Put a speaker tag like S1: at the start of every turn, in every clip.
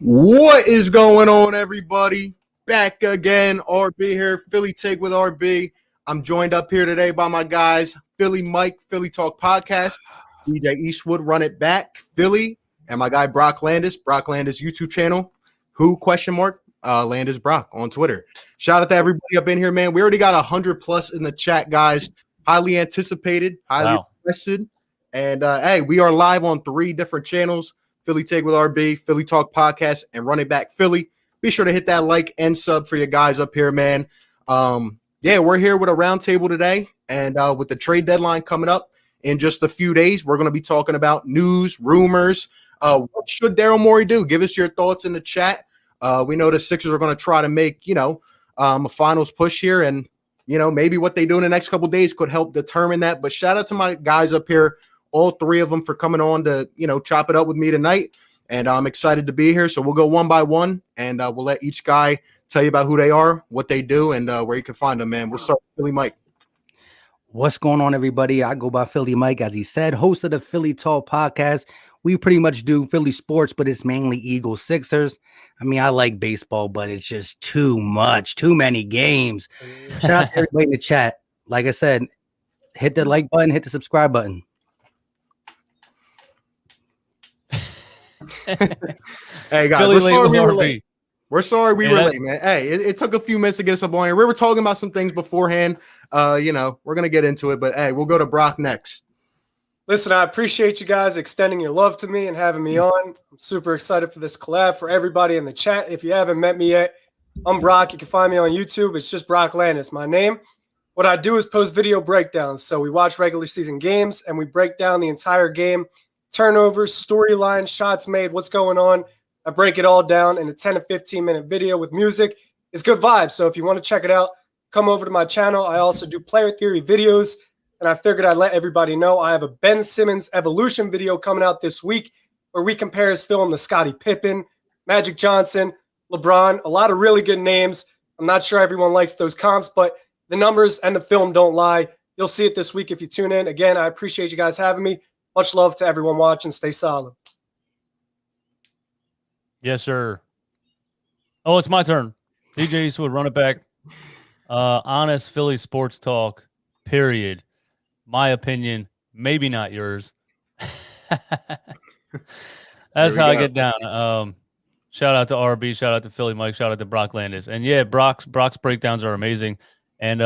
S1: What is going on, everybody? Back again, RB here, Philly Take with RB. I'm joined up here today by my guys, Philly Mike, Philly Talk Podcast, DJ Eastwood, Run It Back, Philly, and my guy Brock Landis YouTube channel, Landis Brock on Twitter. Shout out to everybody up in here, man. We already got 100 plus in the chat, guys. Highly anticipated, highly requested. And hey, we are live on 3 different channels. Philly Take with RB, Philly Talk Podcast, and Run It Back Philly. Be sure to hit that like and sub for you guys up here, man. Yeah, we're here with a roundtable today, and with the trade deadline coming up in just a few days, we're going to be talking about news, rumors. What should Daryl Morey do? Give us your thoughts in the chat. We know the Sixers are going to try to make, a finals push here, and, maybe what they do in the next couple days could help determine that. But shout out to my guys up here, all 3 of them, for coming on to, chop it up with me tonight. And I'm excited to be here. So we'll go one by one, and we'll let each guy tell you about who they are, what they do, and where you can find them, man. We'll start with Philly Mike.
S2: What's going on, everybody? I go by Philly Mike, as he said, host of the Philly Talk Podcast. We pretty much do Philly sports, but it's mainly Eagles, Sixers. I mean, I like baseball, but it's just too much, too many games. Shout out to everybody in the chat. Like I said, hit the like button, hit the subscribe button.
S1: Hey guys, we're sorry we were late, man. Hey, it took a few minutes to get us up on here. We were talking about some things beforehand. We're gonna get into it, but hey, we'll go to Brock next.
S3: Listen, I appreciate you guys extending your love to me and having me on. I'm super excited for this collab. For everybody in the chat, if you haven't met me yet, I'm Brock. You can find me on YouTube. It's just Brock Landis, my name. What I do is post video breakdowns. So we watch regular season games and we break down the entire game. Turnovers, storylines, shots made, what's going on. I break it all down in a 10 to 15-minute video with music. It's good vibes. So if you want to check it out, come over to my channel. I also do player theory videos, and I figured I'd let everybody know I have a Ben Simmons evolution video coming out this week where we compare his film to Scottie Pippen, Magic Johnson, LeBron, a lot of really good names. I'm not sure everyone likes those comps, but the numbers and the film don't lie. You'll see it this week if you tune in. Again, I appreciate you guys having me. Much love to everyone watching. Stay solid.
S4: Yes, sir. Oh, it's my turn. DJ Eastwood, Run It Back. Honest Philly sports talk, period. My opinion, maybe not yours. That's how I get down. Shout out to RB, shout out to Philly Mike, shout out to Brock Landis. And yeah, Brock's breakdowns are amazing. And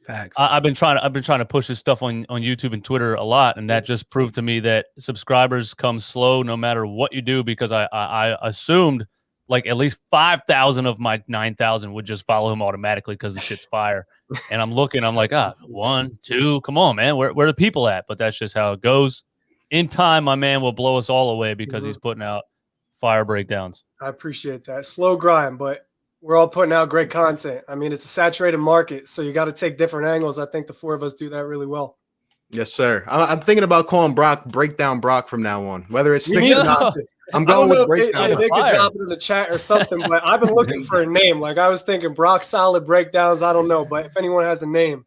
S4: facts. I've been trying to push this stuff on YouTube and Twitter a lot, and that just proved to me that subscribers come slow no matter what you do, because I assumed like at least 5,000 of my 9,000 would just follow him automatically because the shit's fire. And I'm like, 1, 2, come on, man, where the people at? But that's just how it goes. In time, my man will blow us all away because he's putting out fire breakdowns.
S3: I appreciate that. Slow grind, but we're all putting out great content. I mean, it's a saturated market, so you got to take different angles. I think the 4 of us do that really well.
S1: Yes, sir. I'm thinking about calling Brock Breakdown Brock from now on, whether it's sticks or not. I'm going with Breakdown.
S3: They could drop it in the chat or something, but I've been looking for a name. Like, I was thinking Brock Solid Breakdowns. I don't know, but if anyone has a name,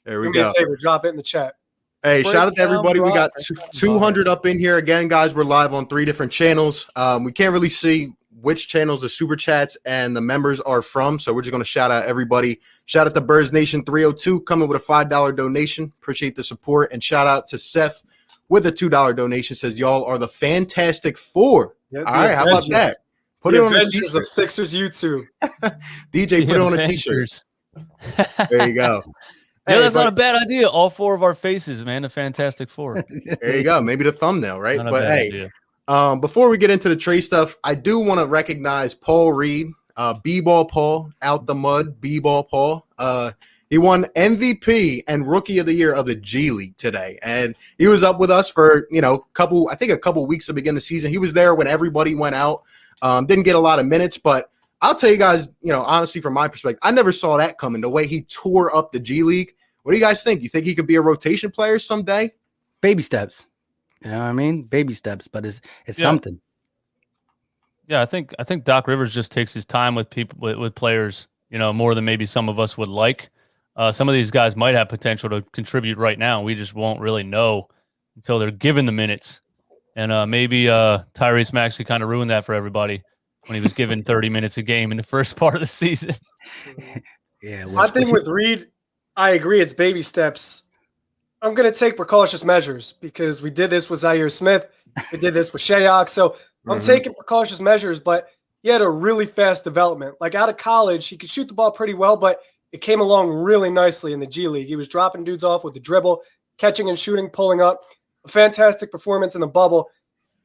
S1: there we go.
S3: Do me a favor, drop it in the chat.
S1: Hey, shout out to everybody. We got 200 up in here. Again, guys, we're live on 3 different channels. We can't really see which channels the super chats and the members are from, so we're just going to shout out everybody. Shout out to Birds Nation 302 coming with a $5 donation. Appreciate the support. And shout out to Seth with a $2 donation. Says y'all are the Fantastic Four.
S3: Yep,
S1: all right, how about that?
S3: Put it on the t-shirt of Sixers YouTube.
S1: DJ, put it on a t-shirt. There you go.
S4: Yeah, that's not a bad idea. All 4 of our faces, man. The Fantastic Four.
S1: There you go. Maybe the thumbnail, right?
S4: Not
S1: but hey,
S4: idea.
S1: Before we get into the trade stuff, I do want to recognize Paul Reed, B-Ball Paul, out the mud, B-Ball Paul. He won MVP and Rookie of the Year of the G League today, and he was up with us for a couple weeks to begin the season. He was there when everybody went out. Didn't get a lot of minutes, but I'll tell you guys, honestly, from my perspective, I never saw that coming. The way he tore up the G League. What do you guys think? You think he could be a rotation player someday?
S2: Baby steps. You know what I mean? Baby steps, but it's something.
S4: Yeah, I think Doc Rivers just takes his time with people with players, more than maybe some of us would like. Some of these guys might have potential to contribute right now. We just won't really know until they're given the minutes. And maybe Tyrese Maxey kind of ruined that for everybody. when he was given 30 minutes a game in the first part of the season.
S2: Yeah,
S3: I think with Reed, I agree. It's baby steps. I'm going to take precautious measures because we did this with Zaire Smith. We did this with Shayok. So I'm taking precautious measures, but he had a really fast development. Like out of college, he could shoot the ball pretty well, but it came along really nicely in the G League. He was dropping dudes off with the dribble, catching and shooting, pulling up. A fantastic performance in the bubble.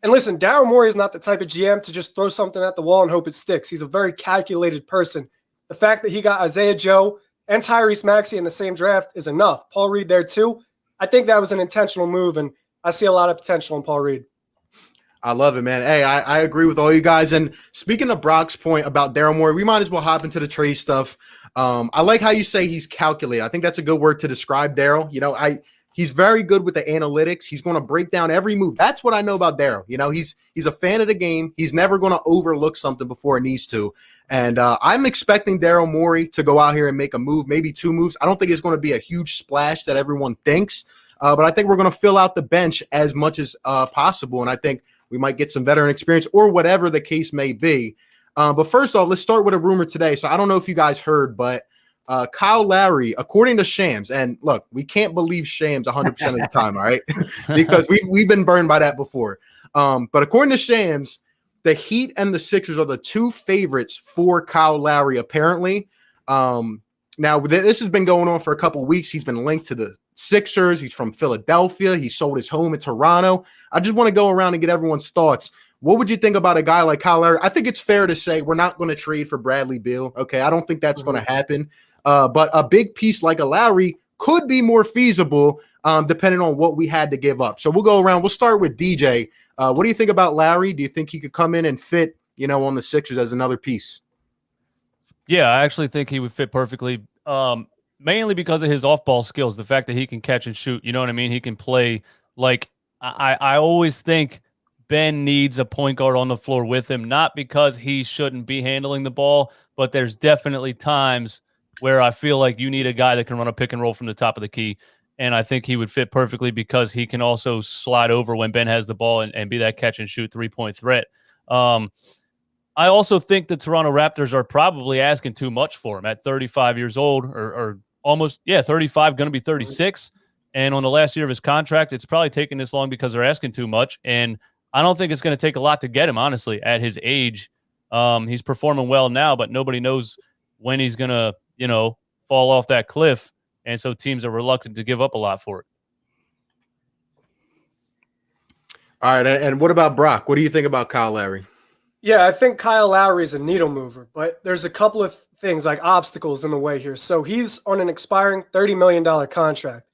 S3: And listen, Daryl Morey is not the type of GM to just throw something at the wall and hope it sticks. He's a very calculated person. The fact that he got Isaiah Joe and Tyrese Maxey in the same draft is enough. Paul Reed there too. I think that was an intentional move, and I see a lot of potential in Paul Reed.
S1: I love it, man. Hey, I agree with all you guys. And speaking of Brock's point about Daryl Morey, we might as well hop into the trade stuff. I like how you say he's calculated. I think that's a good word to describe Daryl. You know, he's very good with the analytics. He's going to break down every move. That's what I know about Daryl. You know, he's a fan of the game. He's never going to overlook something before it needs to. And I'm expecting Daryl Morey to go out here and make a move, maybe 2 moves. I don't think it's going to be a huge splash that everyone thinks, but I think we're going to fill out the bench as much as possible. And I think we might get some veteran experience or whatever the case may be. But first off, let's start with a rumor today. So I don't know if you guys heard, but Kyle Lowry, according to Shams, and look, we can't believe Shams 100% of the time, all right? Because we've been burned by that before. But according to Shams, the Heat and the Sixers are the 2 favorites for Kyle Lowry, apparently. Now, this has been going on for a couple weeks. He's been linked to the Sixers. He's from Philadelphia. He sold his home in Toronto. I just want to go around and get everyone's thoughts. What would you think about a guy like Kyle Lowry? I think it's fair to say we're not going to trade for Bradley Beal. Okay, I don't think that's going to happen. But a big piece like a Lowry could be more feasible depending on what we had to give up. So we'll go around. We'll start with DJ. What do you think about Lowry? Do you think he could come in and fit, on the Sixers as another piece?
S4: Yeah, I actually think he would fit perfectly, mainly because of his off-ball skills, the fact that he can catch and shoot. You know what I mean? He can play like I always think Ben needs a point guard on the floor with him, not because he shouldn't be handling the ball, but there's definitely times where I feel like you need a guy that can run a pick and roll from the top of the key. And I think he would fit perfectly because he can also slide over when Ben has the ball and be that catch and shoot 3-point threat. I also think the Toronto Raptors are probably asking too much for him at 35 years old or almost, 35, going to be 36. And on the last year of his contract, it's probably taking this long because they're asking too much. And I don't think it's going to take a lot to get him, honestly, at his age. He's performing well now, but nobody knows when he's going to, fall off that cliff. And so teams are reluctant to give up a lot for it.
S1: All right. And what about Brock? What do you think about Kyle Lowry?
S3: Yeah, I think Kyle Lowry is a needle mover, but there's a couple of things like obstacles in the way here. So he's on an expiring $30 million contract.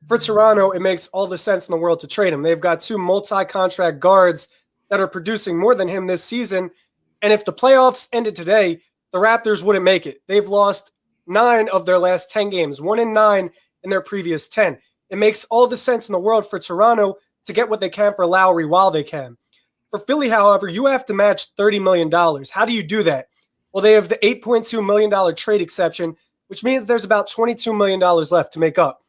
S3: For Toronto, it makes all the sense in the world to trade him. They've got 2 multi-contract guards that are producing more than him this season. And if the playoffs ended today, the Raptors wouldn't make it. They've lost 9 of their last 10 games, 1-9 in their previous 10. It makes all the sense in the world for Toronto to get what they can for Lowry while they can. For Philly, however, you have to match $30 million. How do you do that? Well, they have the $8.2 million trade exception, which means there's about $22 million left to make up.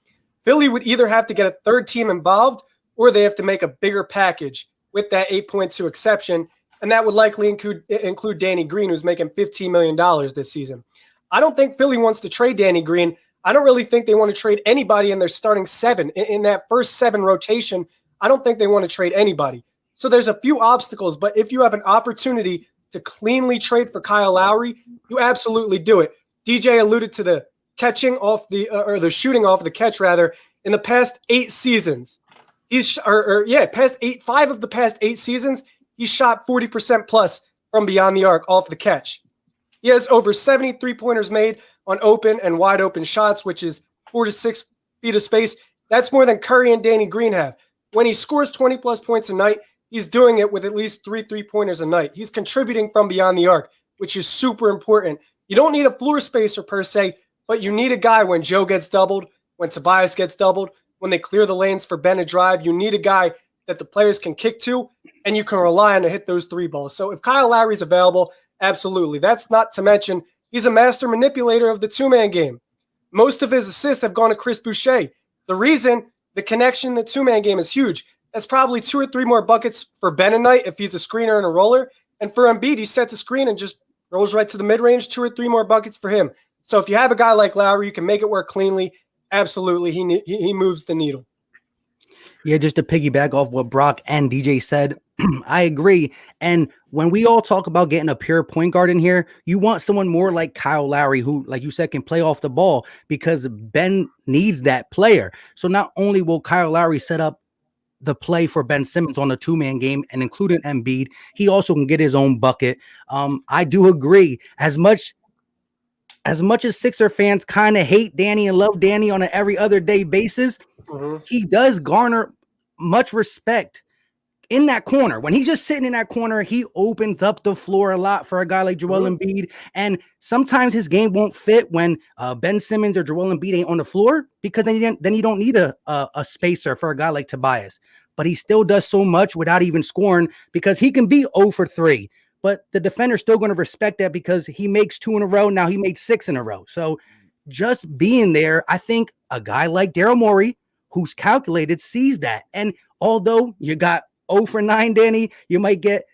S3: Philly would either have to get a third team involved or they have to make a bigger package with that 8.2 exception, and that would likely include Danny Green, who's making $15 million this season. I don't think Philly wants to trade Danny Green. I don't really think they want to trade anybody in their starting 7. In that first 7 rotation, I don't think they want to trade anybody. So there's a few obstacles, but if you have an opportunity to cleanly trade for Kyle Lowry, you absolutely do it. DJ alluded to the catching off the shooting off the catch rather in the past 8 seasons. Five of the past 8 seasons, he shot 40% plus from beyond the arc off the catch. He has over 70 3-pointers made on open and wide open shots, which is 4 to 6 feet of space. That's more than Curry and Danny Green have. When he scores 20 plus points a night, he's doing it with at least 3 3-pointers a night. He's contributing from beyond the arc, which is super important. You don't need a floor spacer per se, but you need a guy when Joe gets doubled, when Tobias gets doubled, when they clear the lanes for Ben to drive. You need a guy that the players can kick to, and you can rely on to hit those 3 balls. So if Kyle Lowry's available, absolutely. That's not to mention he's a master manipulator of the 2-man game. Most of his assists have gone to Chris Boucher. The reason the connection in the 2-man game is huge. That's probably 2 or 3 more buckets for Ben a night if he's a screener and a roller, And for Embiid, he sets a screen and just rolls right to the mid-range, 2 or 3 more buckets for him. So if you have a guy like Lowry, you can make it work cleanly. Absolutely, he moves the needle.
S2: Yeah, just to piggyback off what Brock and DJ said, I agree. And when we all talk about getting a pure point guard in here, you want someone more like Kyle Lowry, who, like you said, can play off the ball, because Ben needs that player. So not only will Kyle Lowry set up the play for Ben Simmons on the 2-man game and including Embiid, he also can get his own bucket. I do agree. As much as Sixer fans kind of hate Danny and love Danny on an every other day basis, he does garner much respect in that corner. When he's just sitting in that corner, he opens up the floor a lot for a guy like Joel Embiid. And sometimes his game won't fit when Ben Simmons or Joel Embiid ain't on the floor, because then you don't need a spacer for a guy like Tobias. But he still does so much without even scoring, because he can be 0 for 3. But the defender's still going to respect that because he makes 2 in a row. Now he made 6 in a row. So just being there, I think a guy like Daryl Morey, who's calculated, sees that. And although you got 0 for 9, Danny, you might get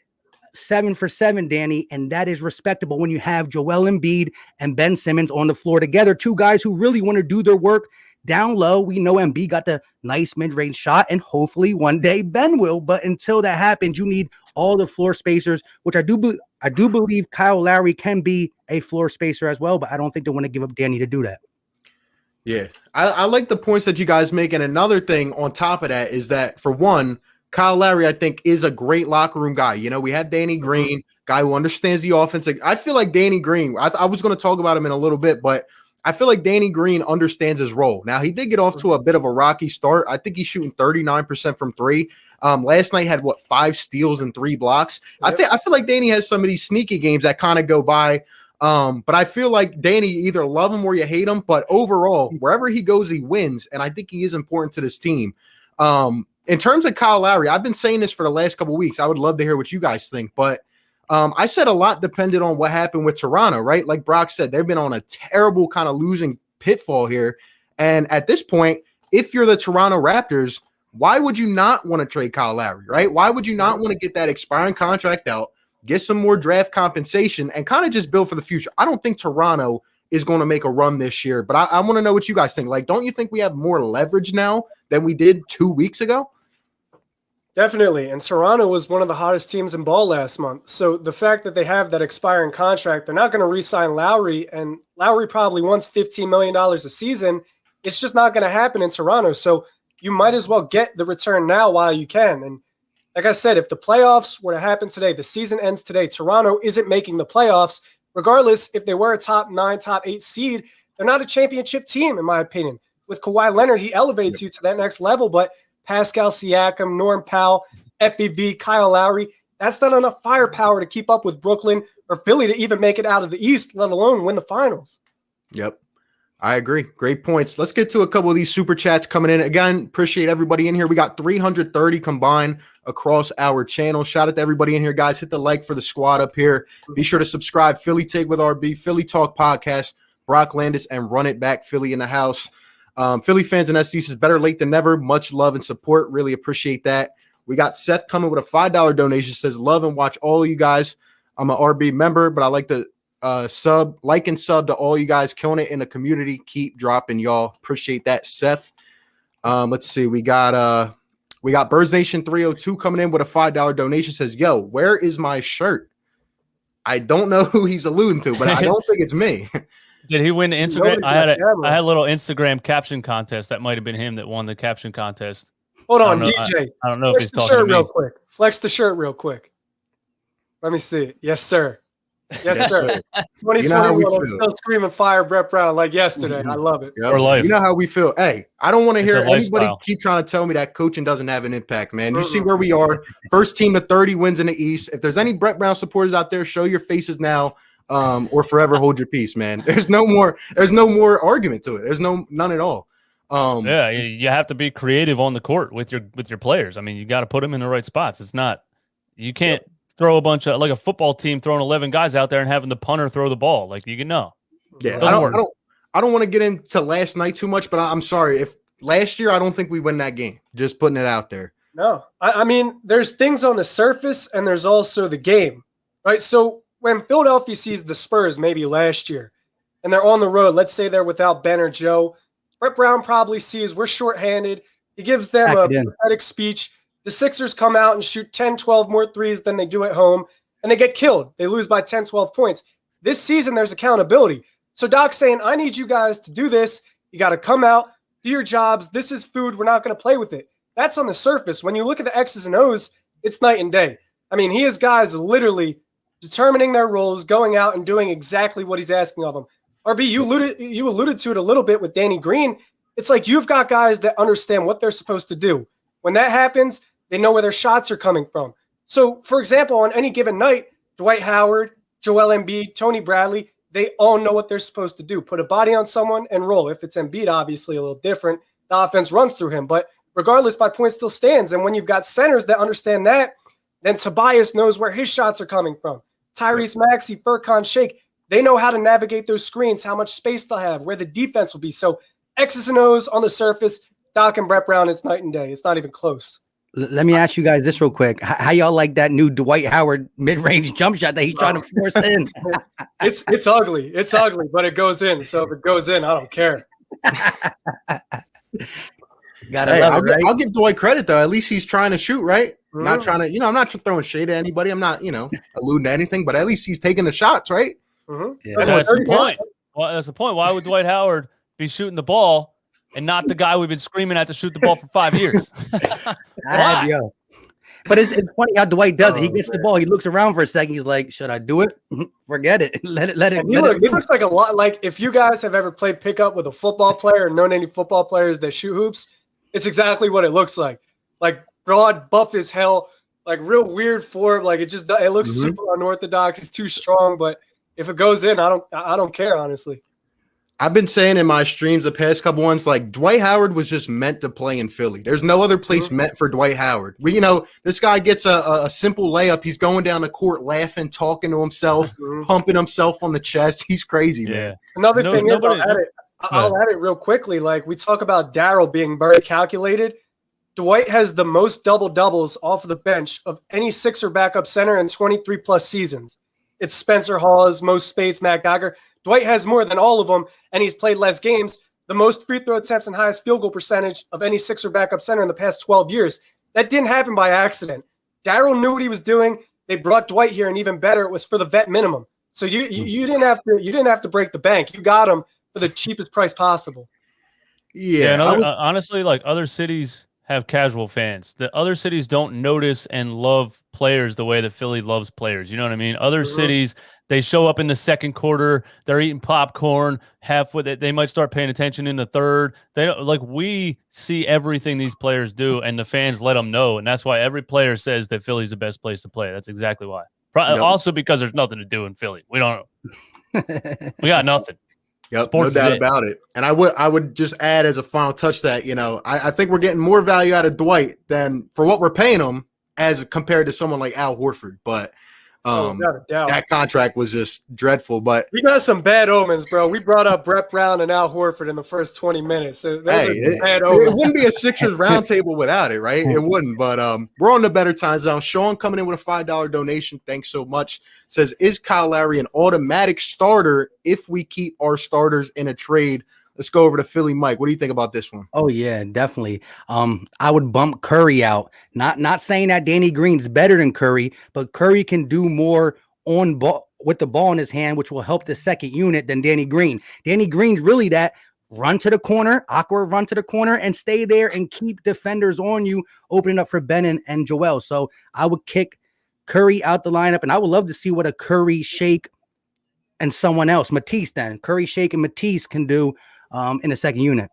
S2: 7 for 7, Danny. And that is respectable when you have Joel Embiid and Ben Simmons on the floor together. 2 guys who really want to do their work down low. We know Embiid got the nice mid-range shot, and hopefully one day Ben will. But until that happens, you need all the floor spacers, which I do believe Kyle Lowry can be a floor spacer as well, but I don't think they want to give up Danny to do that.
S1: Yeah, I like the points that you guys make. And another thing on top of that is that, for one, Kyle Lowry, I think, is a great locker room guy. You know, we have Danny Green, guy who understands the offense. Like, I feel like Danny Green, I was going to talk about him in a little bit, but I feel like Danny Green understands his role. Now, he did get off to a bit of a rocky start. I think he's shooting 39% from 3. Last night had 5 steals and 3 blocks. Yep. I feel like Danny has some of these sneaky games that kind of go by. But I feel like Danny, you either love him or you hate him. But overall, wherever he goes, he wins. And I think he is important to this team. In terms of Kyle Lowry, I've been saying this for the last couple of weeks. I would love to hear what you guys think. But I said a lot depended on what happened with Toronto, right? Like Brock said, they've been on a terrible kind of losing pitfall here. And at this point, if you're the Toronto Raptors, why would you not want to trade Kyle Lowry, right? Why would you not want to get that expiring contract out, get some more draft compensation, and kind of just build for the future? I don't think Toronto is going to make a run this year, but I want to know what you guys think. Like, don't you think we have more leverage now than we did 2 weeks ago?
S3: Definitely. And Toronto was one of the hottest teams in ball last month. So the fact that they have that expiring contract, they're not going to re-sign Lowry, and Lowry probably wants $15 million a season. It's just not going to happen in Toronto. So you might as well get the return now while you can. And like I said, if the playoffs were to happen today, the season ends today, Toronto isn't making the playoffs. Regardless, if they were a top 9, top 8 seed, they're not a championship team, in my opinion. With Kawhi Leonard, he elevates you to that next level, but Pascal Siakam, Norm Powell, FEV, Kyle Lowry, that's not enough firepower to keep up with Brooklyn or Philly to even make it out of the East, let alone win the finals.
S1: Yep. I agree. Great points. Let's get to a couple of these super chats coming in. Again, appreciate everybody in here. We got 330 combined across our channel. Shout out to everybody in here, guys. Hit the like for the squad up here. Be sure to subscribe. Philly Take with RB, Philly Talk Podcast, Brock Landis, and Run It Back Philly in the house. Philly fans and SCs, is better late than never. Much love and support. Really appreciate that. We got Seth coming with a $5 donation. Says, love and watch all of you guys. I'm an RB member, but I like to like and sub to all you guys, killing it in the community. Keep dropping, y'all. Appreciate that, Seth. Let's see. We got Birds Nation 302 coming in with a $5 donation. Says, yo, where is my shirt? I don't know who he's alluding to, but I don't think it's me.
S4: Did he win the Instagram? I had a little Instagram caption contest. That might have been him that won the caption contest.
S3: Hold on, DJ.
S4: I don't know if he's talking to me.
S3: Real quick. Flex the shirt real quick. Let me see it. Yes, sir. Yes, sir. 2021, I'm still screaming fire Brett Brown like yesterday. I love it.
S1: Yep. For life. You know how we feel. Hey, I don't want to hear anybody keep trying to tell me that coaching doesn't have an impact, man. You see where we are. First team to 30 wins in the East. If there's any Brett Brown supporters out there, show your faces now. Or forever hold your peace, man. There's no more argument to it. There's none at all.
S4: Yeah, you have to be creative on the court with your players. I mean, you got to put them in the right spots. It's not, you can't throw a bunch of, like a football team throwing 11 guys out there and having the punter throw the ball. Like, you can know.
S1: Yeah, I don't want to get into last night too much, but I'm sorry. If last year, I don't think we win that game. Just putting it out there.
S3: No, I mean, there's things on the surface and there's also the game. right? So when Philadelphia sees the Spurs maybe last year and they're on the road, let's say they're without Ben or Joe, Brett Brown probably sees we're shorthanded. He gives them a pathetic speech. The Sixers come out and shoot 10, 12 more threes than they do at home, and they get killed. They lose by 10, 12 points. This season, there's accountability. So Doc's saying, I need you guys to do this. You got to come out, do your jobs. This is food. We're not going to play with it. That's on the surface. When you look at the X's and O's, it's night and day. I mean, he has guys literally determining their roles, going out and doing exactly what he's asking of them. RB, you alluded to it a little bit with Danny Green. It's like you've got guys that understand what they're supposed to do. When that happens, they know where their shots are coming from. So, for example, on any given night, Dwight Howard, Joel Embiid, Tony Bradley, they all know what they're supposed to do. Put a body on someone and roll. If it's Embiid, obviously a little different. The offense runs through him. But regardless, my point still stands. And when you've got centers that understand that, then Tobias knows where his shots are coming from. Tyrese Maxey, Furkan Shake, they know how to navigate those screens, how much space they'll have, where the defense will be. So X's and O's on the surface, Doc and Brett Brown, it's night and day. It's not even close.
S2: Let me ask you guys this real quick. How y'all like that new Dwight Howard mid-range jump shot that he's trying to force in?
S3: It's ugly. It's ugly, but it goes in. So if it goes in, I don't care.
S1: I'll give Dwight credit, though. At least he's trying to shoot, right? Mm-hmm. Not trying to, I'm not throwing shade at anybody. I'm not, alluding to anything, but at least he's taking the shots, right?
S3: Mm-hmm.
S4: Yeah. That's the point. Well, that's the point. Why would Dwight Howard be shooting the ball and not the guy we've been screaming at to shoot the ball for 5 years?
S2: But it's funny how Dwight does it. He gets the ball. He looks around for a second. He's like, should I do it? Forget it. Let it.
S3: He looks like a lot. Like if you guys have ever played pickup with a football player or known any football players that shoot hoops, it's exactly what it looks like. Like broad, buff as hell, like real weird form. Like it looks super unorthodox. He's too strong, but if it goes in, I don't care, honestly.
S1: I've been saying in my streams the past couple ones, like Dwight Howard was just meant to play in Philly. There's no other place meant for Dwight Howard. This guy gets a simple layup. He's going down the court laughing, talking to himself, pumping himself on the chest. He's crazy, man.
S3: Another thing I'll add it real quickly. Like we talk about Daryl being very calculated. Dwight has the most double-doubles off of the bench of any Sixer backup center in 23-plus seasons. It's Spencer Hawes, Mo Spates, Matt Geiger. Dwight has more than all of them, and he's played less games. The most free throw attempts and highest field goal percentage of any Sixer backup center in the past 12 years. That didn't happen by accident. Daryl knew what he was doing. They brought Dwight here, and even better, it was for the vet minimum. So you didn't have to break the bank. You got him for the cheapest price possible.
S4: Yeah, honestly, like other cities have casual fans. The other cities don't notice and love players the way that Philly loves players. You know what I mean? Other cities, they show up in the second quarter, they're eating popcorn, halfway they might start paying attention in the third. They don't, like we see everything these players do, and the fans let them know, and that's why every player says that Philly's the best place to play. That's exactly why. Also because there's nothing to do in Philly. We got nothing.
S1: Yep,
S4: Sports
S1: no doubt about it. And I would just add as a final touch that, I think we're getting more value out of Dwight than for what we're paying him as compared to someone like Al Horford. But that contract was just dreadful. But
S3: we got some bad omens, bro. We brought up Brett Brown and Al Horford in the first 20 minutes. So those are bad omens.
S1: It wouldn't be a Sixers roundtable without it, right? It wouldn't. But we're on the better times now. Sean coming in with a $5 donation. Thanks so much. Says, is Kyle Lowry an automatic starter if we keep our starters in a trade? Let's go over to Philly. Mike, what do you think about this one?
S2: Oh, yeah, definitely. I would bump Curry out. Not saying that Danny Green's better than Curry, but Curry can do more on ball with the ball in his hand, which will help the second unit than Danny Green. Danny Green's really that run to the corner, awkward run to the corner, and stay there and keep defenders on you, opening up for Ben and Joel. So I would kick Curry out the lineup, and I would love to see what a Curry, Shake, and someone else, Matisse then. Curry, Shake, and Matisse can do in the second unit.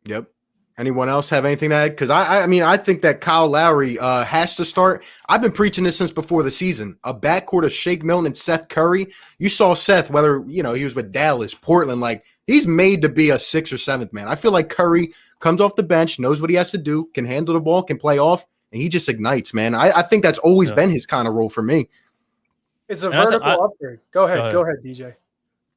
S1: Yep. Anyone else have anything to add? Because I think that Kyle Lowry has to start. I've been preaching this since before the season. A backcourt of Shake Milton and Seth Curry. You saw Seth, whether he was with Dallas, Portland, like he's made to be a 6th or 7th man. I feel like Curry comes off the bench, knows what he has to do, can handle the ball, can play off, and he just ignites, man. I think that's always been his kind of role for me.
S3: It's a vertical upgrade. Go ahead, DJ.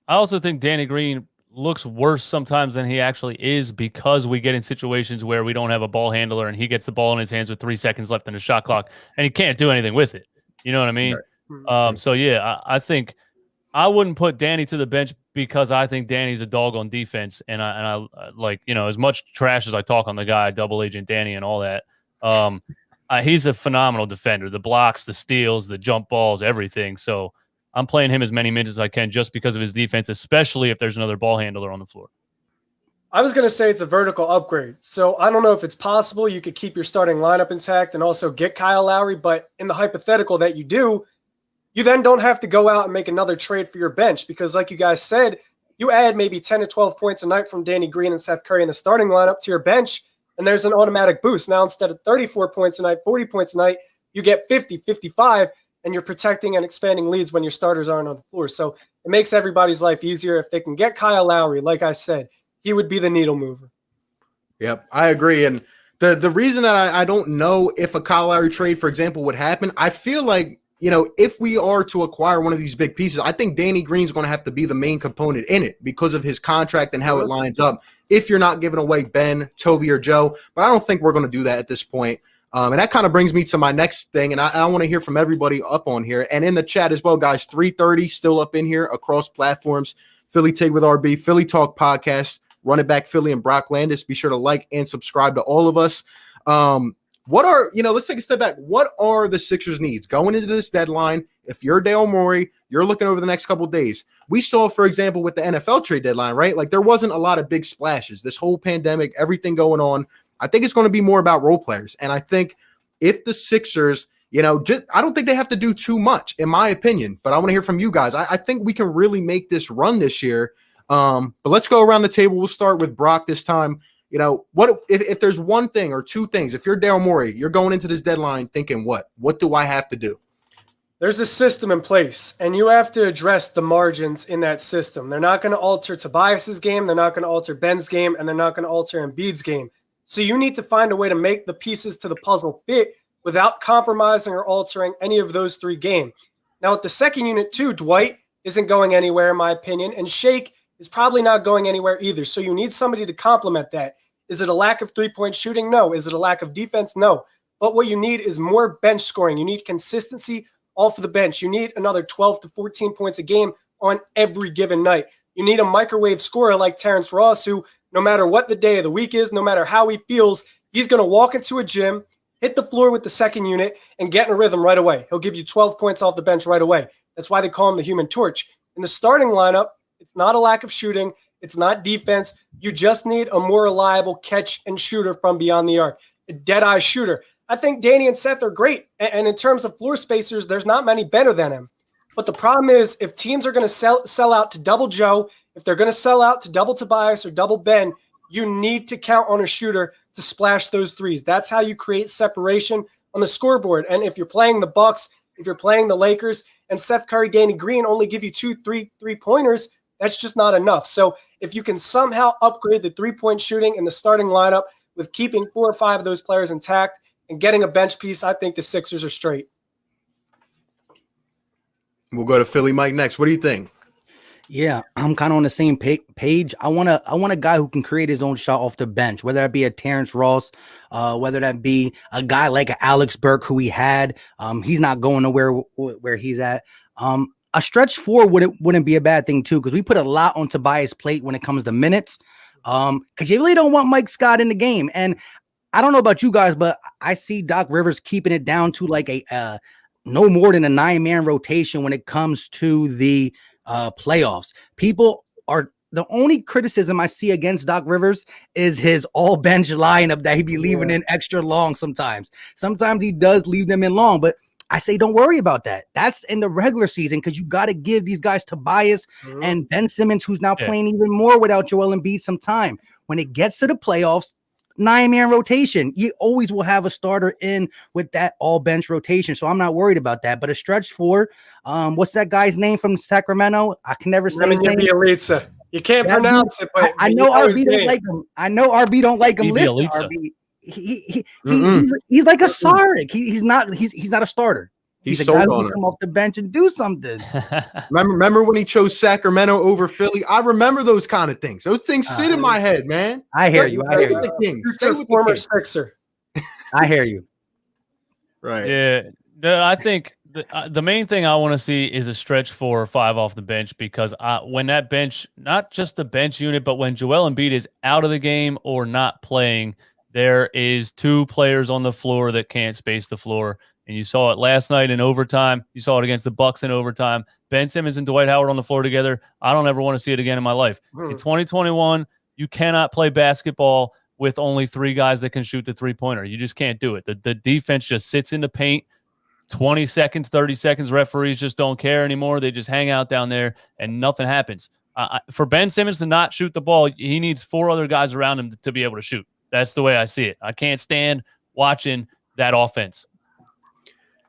S4: I also think Danny Green looks worse sometimes than he actually is because we get in situations where we don't have a ball handler and he gets the ball in his hands with 3 seconds left in the shot clock and he can't do anything with it. You know what I mean?
S1: Right.
S4: So yeah, I think I wouldn't put Danny to the bench because I think Danny's a dog on defense, and I like, you know, as much trash as I talk on the guy, double agent Danny and all that. He's a phenomenal defender. The blocks, the steals, the jump balls, everything. So I'm playing him as many minutes as I can just because of his defense, especially if there's another ball handler on the floor.
S3: I was going to say it's a vertical upgrade. So I don't know if it's possible you could keep your starting lineup intact and also get Kyle Lowry, but in the hypothetical that you do, you then don't have to go out and make another trade for your bench because like you guys said, you add maybe 10 to 12 points a night from Danny Green and Seth Curry in the starting lineup to your bench, and there's an automatic boost. Now, instead of 34 points a night, 40 points a night, you get 50, 55, and you're protecting and expanding leads when your starters aren't on the floor. So it makes everybody's life easier. If they can get Kyle Lowry, like I said, he would be the needle mover.
S1: Yep, I agree. And the reason that I don't know if a Kyle Lowry trade, for example, would happen, I feel like, you know, if we are to acquire one of these big pieces, I think Danny Green's going to have to be the main component in it because of his contract and how it lines up. If you're not giving away Ben, Toby, or Joe, but I don't think we're going to do that at this point. And that kind of brings me to my next thing, and I want to hear from everybody up on here and in the chat as well, guys. 3:30 still up in here across platforms. Philly Take with RB, Philly Talk Podcast, Run It Back Philly, and Brock Landis. Be sure to like and subscribe to all of us. What are, you know, let's take a step back. What are the Sixers' needs going into this deadline? If you're Daryl Morey, you're looking over the next couple of days. We saw, for example, with the NFL trade deadline, right? Like there wasn't a lot of big splashes. This whole pandemic, everything going on. I think it's going to be more about role players. And I think if the Sixers, you know, I don't think they have to do too much, in my opinion. But I want to hear from you guys. I think we can really make this run this year. But let's go around the table. We'll start with Brock this time. You know, what if there's one thing or two things, if you're Daryl Morey, you're going into this deadline thinking what do I have to do?
S3: There's a system in place, and you have to address the margins in that system. They're not going to alter Tobias's game. They're not going to alter Ben's game, and they're not going to alter Embiid's game. So you need to find a way to make the pieces to the puzzle fit without compromising or altering any of those three games. Now, with the second unit too, Dwight isn't going anywhere, in my opinion, and Shake is probably not going anywhere either. So you need somebody to complement that. Is it a lack of three-point shooting? No. Is it a lack of defense? No. But what you need is more bench scoring. You need consistency off of the bench. You need another 12 to 14 points a game on every given night. You need a microwave scorer like Terrence Ross, who no matter what the day of the week is, no matter how he feels, he's going to walk into a gym, hit the floor with the second unit, and get in a rhythm right away. He'll give you 12 points off the bench right away. That's why they call him the human torch. In the starting lineup, it's not a lack of shooting. It's not defense. You just need a more reliable catch and shooter from beyond the arc, a dead-eye shooter. I think Danny and Seth are great. And in terms of floor spacers, there's not many better than him. But the problem is if teams are going to sell out to double Joe, if they're going to sell out to double Tobias or double Ben, you need to count on a shooter to splash those threes. That's how you create separation on the scoreboard. And if you're playing the Bucks, if you're playing the Lakers, and Seth Curry, Danny Green only give you 2, 3 3-pointers, that's just not enough. So if you can somehow upgrade the three-point shooting in the starting lineup with keeping 4 or 5 of those players intact and getting a bench piece, I think the Sixers are straight.
S1: We'll go to Philly Mike next. What do you think?
S2: Yeah, I'm kind of on the same page. I want a guy who can create his own shot off the bench, whether that be a Terrence Ross, whether that be a guy like Alex Burke, who he had. He's not going nowhere where he's at. A stretch 4 wouldn't be a bad thing too, because we put a lot on Tobias' plate when it comes to minutes. Because you really don't want Mike Scott in the game. And I don't know about you guys, but I see Doc Rivers keeping it down to like a no more than a 9-man rotation when it comes to the playoffs. People are the only criticism I see against Doc Rivers is his all bench lineup that he be leaving in extra long sometimes. Sometimes he does leave them in long, but I say don't worry about that. That's in the regular season because you got to give these guys Tobias and Ben Simmons, who's now playing even more without Joel Embiid, some time. When it gets to the playoffs, 9-man rotation, you always will have a starter in with that all bench rotation. So I'm not worried about that. But a stretch 4, what's that guy's name from Sacramento? I can never say his name.
S3: You can't pronounce it, but
S2: I know RB don't like him. I know RB don't like him. Listen, RB. He's like a Sarek. He's not a starter. He's a guy who can come off the bench and do something.
S1: remember when he chose Sacramento over Philly? I remember those kind of things. Those things sit in my head, man.
S2: I hear you.
S1: Stay with the Kings. Stay with
S3: former Sixer.
S2: I hear you.
S1: Right.
S4: Yeah. I think The main thing I want to see is a stretch 4 or 5 off the bench, because when that bench, not just the bench unit, but when Joel Embiid is out of the game or not playing, there is 2 players on the floor that can't space the floor. And you saw it last night in overtime. You saw it against the Bucks in overtime. Ben Simmons and Dwight Howard on the floor together. I don't ever want to see it again in my life. In 2021, you cannot play basketball with only 3 guys that can shoot the three-pointer. You just can't do it. The defense just sits in the paint 20 seconds, 30 seconds. Referees just don't care anymore. They just hang out down there and nothing happens. For Ben Simmons to not shoot the ball, he needs 4 other guys around him to be able to shoot. That's the way I see it. I can't stand watching that offense.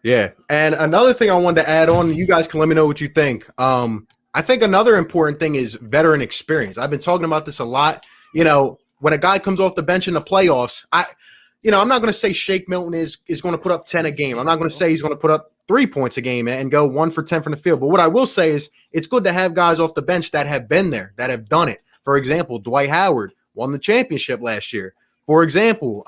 S1: Yeah. And another thing I wanted to add on, you guys can let me know what you think. I think another important thing is veteran experience. I've been talking about this a lot. You know, when a guy comes off the bench in the playoffs, I'm not going to say Shake Milton is going to put up 10 a game. I'm not going to say he's going to put up 3 points a game and go 1 for 10 from the field. But what I will say is it's good to have guys off the bench that have been there, that have done it. For example, Dwight Howard won the championship last year. For example,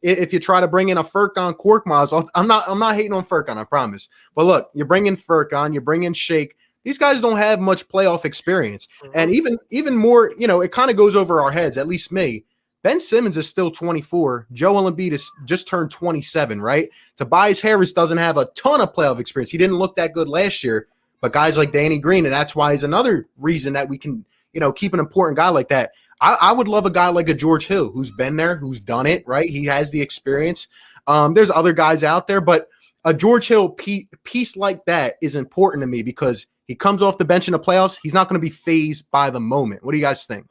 S1: if you try to bring in a Furkan Korkmaz, I'm not hating on Furkan, I promise. But look, you bring in Furkan, you bring in Shake. These guys don't have much playoff experience. And even more, it kind of goes over our heads, at least me. Ben Simmons is still 24. Joel Embiid is just turned 27, right? Tobias Harris doesn't have a ton of playoff experience. He didn't look that good last year. But guys like Danny Green, and that's why is another reason that we can, keep an important guy like that. I would love a guy like a George Hill who's been there, who's done it, right? He has the experience. There's other guys out there, but a George Hill piece like that is important to me because he comes off the bench in the playoffs. He's not going to be fazed by the moment. What do you guys think?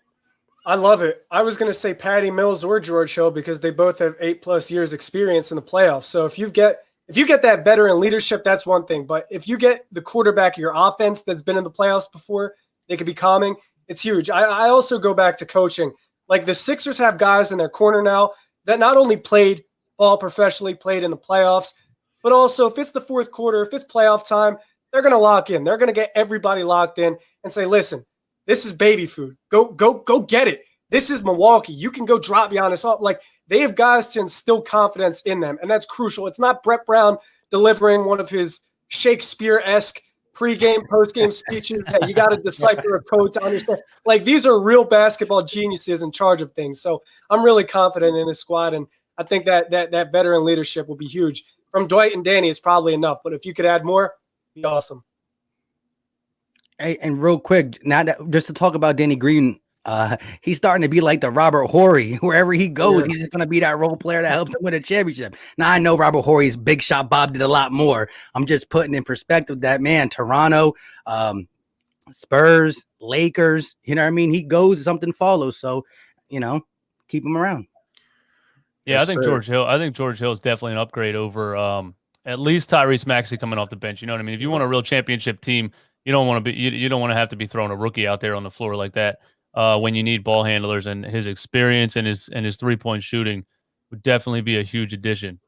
S3: I love it. I was going to say Patty Mills or George Hill because they both have 8+ years experience in the playoffs. So if you get that veteran leadership, that's one thing. But if you get the quarterback of your offense that's been in the playoffs before, they could be calming. It's huge. I also go back to coaching. Like the Sixers have guys in their corner now that not only played ball professionally, played in the playoffs, but also if it's the fourth quarter, if it's playoff time, they're going to lock in. They're going to get everybody locked in and say, listen, this is baby food. Go get it. This is Milwaukee. You can go drop Giannis off. Like they have guys to instill confidence in them, and that's crucial. It's not Brett Brown delivering one of his Shakespeare-esque pre-game, post-game speeches that you got to decipher a code to understand. Like these are real basketball geniuses in charge of things. So I'm really confident in this squad, and I think that veteran leadership will be huge. From Dwight and Danny, it's probably enough, but if you could add more, it'd be awesome.
S2: Hey, and real quick, just to talk about Danny Green, he's starting to be like the Robert Horry. Wherever he goes, he's just going to be that role player that helps him win a championship. Now, I know Robert Horry's big shot Bob did a lot more. I'm just putting in perspective that, man, Toronto, Spurs, Lakers, you know what I mean? He goes, something follows. So, keep him around.
S4: Yeah, yes, I think George Hill is definitely an upgrade over at least Tyrese Maxey coming off the bench. You know what I mean? If you want a real championship team, you don't want to have to be throwing a rookie out there on the floor like that. When you need ball handlers, and his experience and his 3-point shooting would definitely be a huge addition.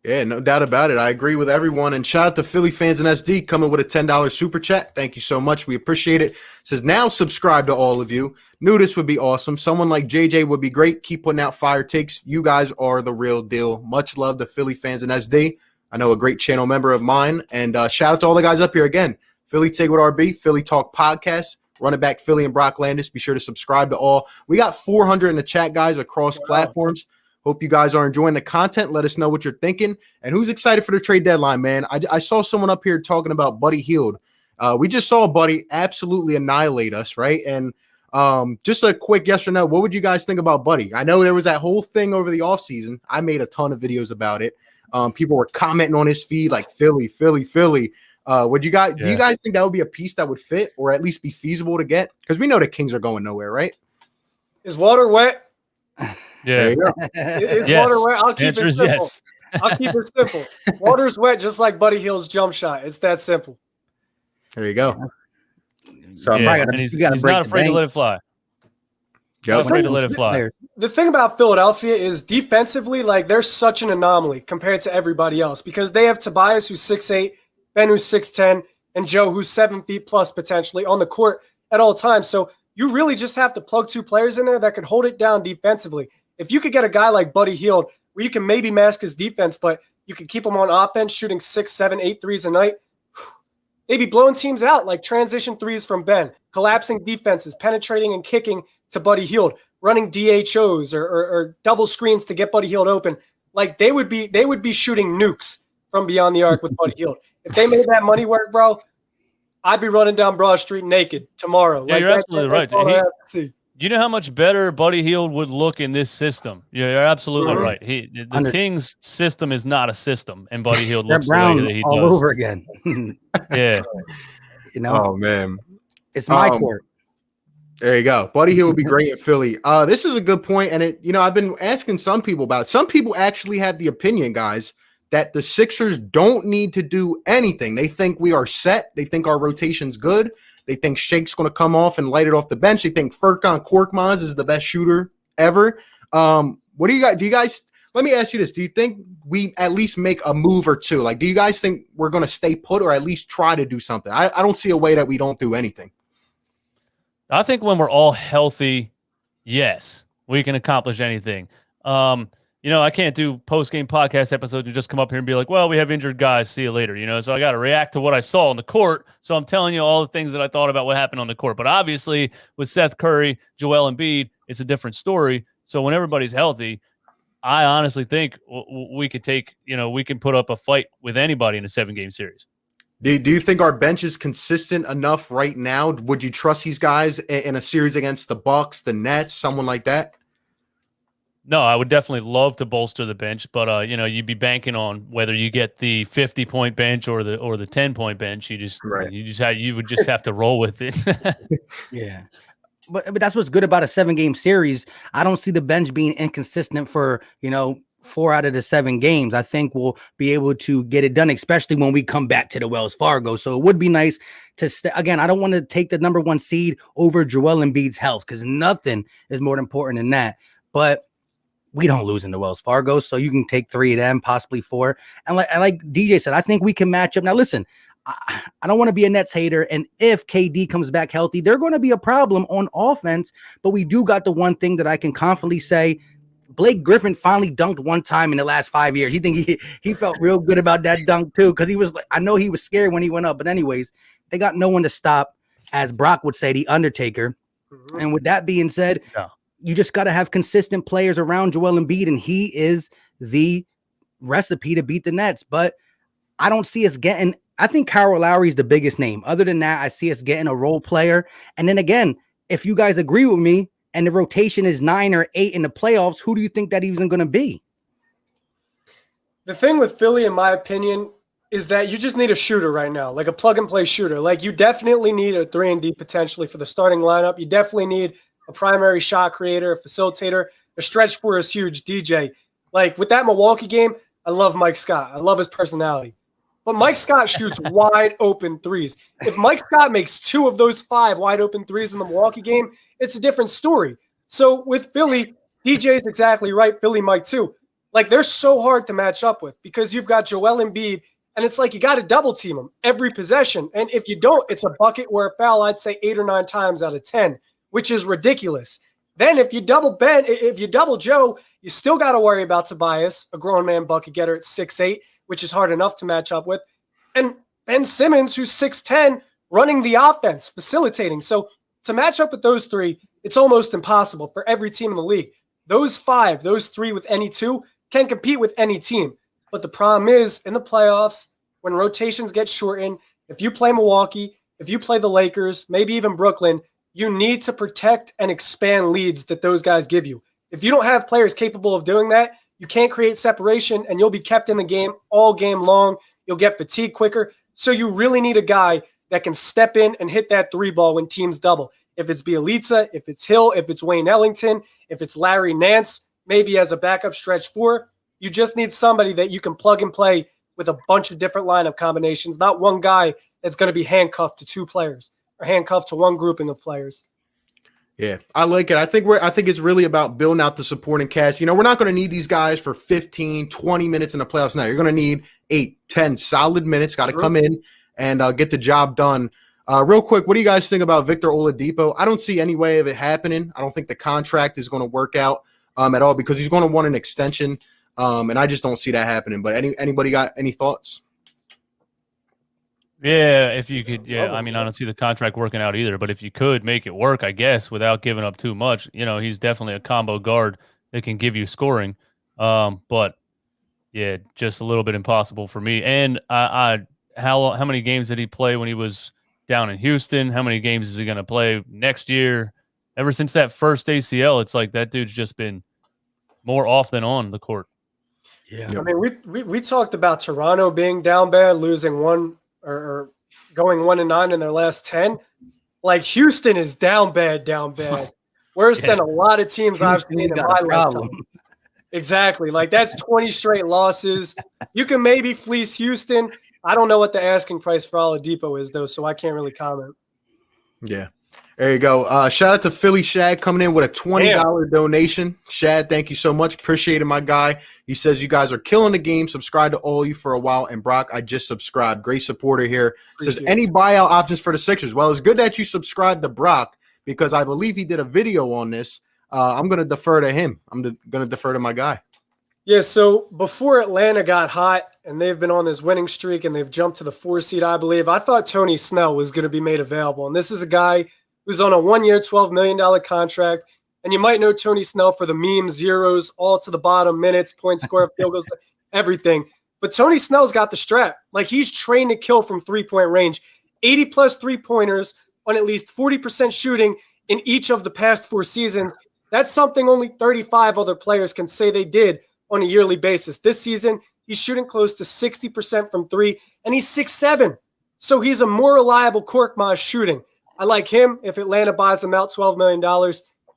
S1: Yeah, no doubt about it. I agree with everyone. And shout out to Philly Fans and SD coming with a $10 super chat. Thank you so much. We appreciate it. It says, now subscribe to all of you. Knew this would be awesome. Someone like JJ would be great. Keep putting out fire takes. You guys are the real deal. Much love to Philly Fans and SD. I know a great channel member of mine. And shout out to all the guys up here again. Philly Take with RB, Philly Talk Podcast, Running Back Philly and Brock Landis. Be sure to subscribe to all. We got 400 in the chat, guys, across platforms. Hope you guys are enjoying the content. Let us know what you're thinking. And who's excited for the trade deadline, man? I saw someone up here talking about Buddy Hield. We just saw Buddy absolutely annihilate us, right? And just a quick yes or no, what would you guys think about Buddy? I know there was that whole thing over the offseason. I made a ton of videos about it. People were commenting on his feed like Philly, Philly, Philly. Do you guys think that would be a piece that would fit or at least be feasible to get? Because we know the Kings are going nowhere, right?
S3: Is water wet?
S4: Yeah.
S3: Is water wet? I'll keep it simple. Yes. I'll keep it simple. Water's wet just like Buddy Hield's jump shot. It's that simple.
S1: There you go.
S4: So he's not afraid to let it fly.
S1: Yep.
S4: Afraid to let it fly.
S3: The thing about Philadelphia is defensively, like they're such an anomaly compared to everybody else because they have Tobias who's 6'8", Ben who's 6'10", and Joe who's 7 feet plus potentially on the court at all times. So you really just have to plug 2 players in there that could hold it down defensively. If you could get a guy like Buddy Hield where you can maybe mask his defense, but you can keep them on offense, shooting 6, 7, 8 threes a night. Maybe blowing teams out, like transition threes from Ben, collapsing defenses, penetrating and kicking to Buddy Hield, running DHOs or double screens to get Buddy Hield open. Like they would be shooting nukes from beyond the arc with Buddy Hield. If they made that money work, bro, I'd be running down Broad Street naked tomorrow.
S4: Yeah,
S3: like,
S4: you're absolutely right.
S3: all I have to see.
S4: You know how much better Buddy Hield would look in this system. Yeah, you're absolutely right. The Kings system is not a system, and Buddy Hield looks the way that he
S2: all
S4: does.
S2: over again.
S4: Yeah.
S2: You know?
S1: Oh, man.
S2: It's my court.
S1: There you go. Buddy Hield would be great at Philly. This is a good point, and I've been asking some people about it. Some people actually have the opinion, guys, that the Sixers don't need to do anything. They think we are set. They think our rotation's good. They think Shake's going to come off and light it off the bench. They think Furkan Korkmaz is the best shooter ever. What do you guys? Do you guys? Let me ask you this: do you think we at least make a move or two? Like, do you guys think we're going to stay put or at least try to do something? I don't see a way that we don't do anything.
S4: I think when we're all healthy, yes, we can accomplish anything. I can't do post-game podcast episodes and just come up here and be like, well, we have injured guys. See you later. So I got to react to what I saw on the court. So I'm telling you all the things that I thought about what happened on the court. But obviously with Seth Curry, Joel Embiid, it's a different story. So when everybody's healthy, I honestly think we could we can put up a fight with anybody in a 7-game series.
S1: Do you think our bench is consistent enough right now? Would you trust these guys in a series against the Bucks, the Nets, someone like that?
S4: No, I would definitely love to bolster the bench, but you'd be banking on whether you get the 50-point bench or the 10-point bench. You would just have to roll with it.
S2: Yeah. But that's what's good about a 7-game series. I don't see the bench being inconsistent for, 4 out of the 7 games. I think we'll be able to get it done, especially when we come back to the Wells Fargo. So it would be nice to again, I don't want to take the number 1 seed over Joel Embiid's health because nothing is more important than that. But we don't lose in the Wells Fargo, so you can take 3 of them, possibly 4. And like DJ said, I think we can match up. Now, listen, I don't want to be a Nets hater, and if KD comes back healthy, they're going to be a problem on offense, but we do got the one thing that I can confidently say. Blake Griffin finally dunked one time in the last 5 years. You think he felt real good about that dunk too, because he was like, I know he was scared when he went up, but anyways, they got no one to stop, as Brock would say, the Undertaker. Mm-hmm. And with that being said, you just got to have consistent players around Joel Embiid, and he is the recipe to beat the Nets. But I don't see us getting – I think Kyle Lowry is the biggest name. Other than that, I see us getting a role player. And then again, if you guys agree with me and the rotation is 9 or 8 in the playoffs, who do you think that even going to be?
S3: The thing with Philly, in my opinion, is that you just need a shooter right now, like a plug-and-play shooter. Like, you definitely need a 3-and-D potentially for the starting lineup. You definitely need – a primary shot creator, a facilitator. A stretch four is huge, DJ. Like, with that Milwaukee game, I love Mike Scott. I love his personality. But Mike Scott shoots wide open threes. If Mike Scott makes 2 of those 5 wide open threes in the Milwaukee game, it's a different story. So with Philly, DJ is exactly right. Philly Mike too. Like, they're so hard to match up with because you've got Joel Embiid, and it's like you got to double team him every possession. And if you don't, it's a bucket or a foul, I'd say 8 or 9 times out of 10. Which is ridiculous. Then if you double Joe, you still got to worry about Tobias, a grown man bucket getter at 6'8", which is hard enough to match up with. And Ben Simmons, who's 6'10", running the offense, facilitating. So to match up with those 3, it's almost impossible for every team in the league. Those 5, those 3 with any 2 can compete with any team. But the problem is in the playoffs, when rotations get shortened, if you play Milwaukee, if you play the Lakers, maybe even Brooklyn, you need to protect and expand leads that those guys give you. If you don't have players capable of doing that, you can't create separation, and you'll be kept in the game all game long. You'll get fatigued quicker. So you really need a guy that can step in and hit that 3 ball when teams double. If it's Bielitsa, if it's Hill, if it's Wayne Ellington, if it's Larry Nance, maybe as a backup stretch 4, you just need somebody that you can plug and play with a bunch of different lineup combinations, not one guy that's going to be handcuffed to 2 players. Or handcuffed to one grouping of players.
S1: Yeah, I like it. I think it's really about building out the supporting cast. We're not going to need these guys for 15, 20 minutes in the playoffs now. You're going to need 8, 10 solid minutes. Got to come in and get the job done. Real quick, what do you guys think about Victor Oladipo? I don't see any way of it happening. I don't think the contract is going to work out at all because he's going to want an extension. And I just don't see that happening. But anybody got any thoughts?
S4: Yeah, if you could, I mean, I don't see the contract working out either, but if you could make it work, I guess, without giving up too much, he's definitely a combo guard that can give you scoring. But yeah, just a little bit impossible for me. And how many games did he play when he was down in Houston? How many games is he going to play next year? Ever since that first ACL, it's like that dude's just been more off than on the court.
S3: Yeah, I mean, we talked about Toronto being down bad, losing one or going 1-9 in their last 10. Like Houston is down bad, worse than a lot of teams I've seen in my lifetime. Exactly. Like that's 20 straight losses. You can maybe fleece Houston. I don't know what the asking price for Oladipo is though, so I can't really comment.
S1: Yeah. There you go. Shout out to Philly Shad coming in with a $20 donation. Shad, thank you so much. Appreciate it, my guy. He says you guys are killing the game. Subscribe to all of you for a while. And Brock, I just subscribed. Great supporter here. Says any buyout options for the Sixers? Well, it's good that you subscribed to Brock because I believe he did a video on this. I'm going to defer to him. I'm going to defer to my guy.
S3: Yeah, so before Atlanta got hot and they've been on this winning streak and they've jumped to the 4 seed, I believe, I thought Tony Snell was going to be made available. And this is a guy who's on a 1-year, $12 million contract. And you might know Tony Snell for the memes, zeros, all to the bottom, minutes, points scored, field goals, everything. But Tony Snell's got the strap. Like he's trained to kill from three-point range. 80-plus three-pointers on at least 40% shooting in each of the past 4 seasons. That's something only 35 other players can say they did on a yearly basis. This season, he's shooting close to 60% from 3, and he's 6'7". So he's a more reliable Korkmaz shooting. I like him. If Atlanta buys him out, $12 million,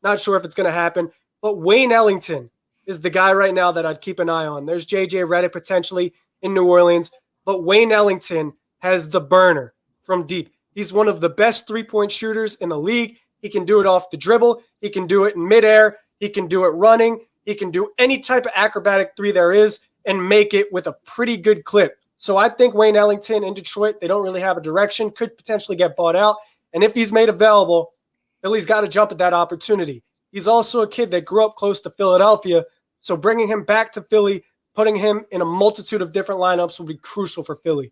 S3: not sure if it's going to happen. But Wayne Ellington is the guy right now that I'd keep an eye on. There's J.J. Redick potentially in New Orleans, but Wayne Ellington has the burner from deep. He's one of the best three-point shooters in the league. He can do it off the dribble. He can do it in midair. He can do it running. He can do any type of acrobatic three there is and make it with a pretty good clip. So I think Wayne Ellington in Detroit, they don't really have a direction, could potentially get bought out. And if he's made available, Philly's got to jump at that opportunity. He's also a kid that grew up close to Philadelphia. So bringing him back to Philly, putting him in a multitude of different lineups will be crucial for Philly.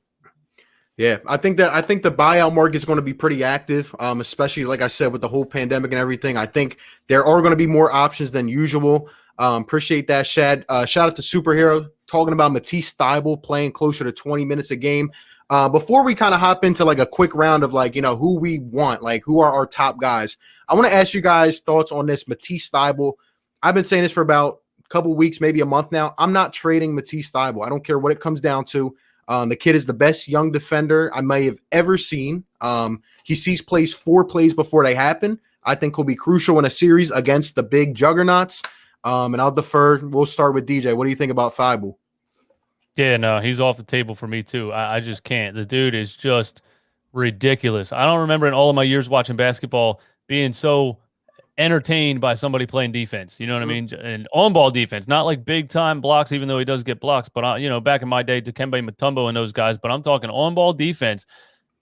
S1: Yeah, I think the buyout market is going to be pretty active, especially, like I said, with the whole pandemic and everything. I think there are going to be more options than usual. Appreciate that, Shad. Shout out to Superhero talking about Matisse Thybulle playing closer to 20 minutes a game. Before we kind of hop into like a quick round of like, who we want, like who are our top guys, I want to ask you guys thoughts on this Matisse Thybulle. I've been saying this for about a couple weeks, maybe a month now. I'm not trading Matisse Thybulle. I don't care what it comes down to. The kid is the best young defender I may have ever seen. He sees plays 4 plays before they happen. I think he'll be crucial in a series against the big juggernauts. And I'll defer. We'll start with DJ. What do you think about Thybulle?
S4: Yeah, no, he's off the table for me too. I just can't. The dude is just ridiculous. I don't remember in all of my years watching basketball being so entertained by somebody playing defense. You know what I mean? And on-ball defense, not like big-time blocks, even though he does get blocks. But, back in my day, Dikembe Mutombo and those guys. But I'm talking on-ball defense.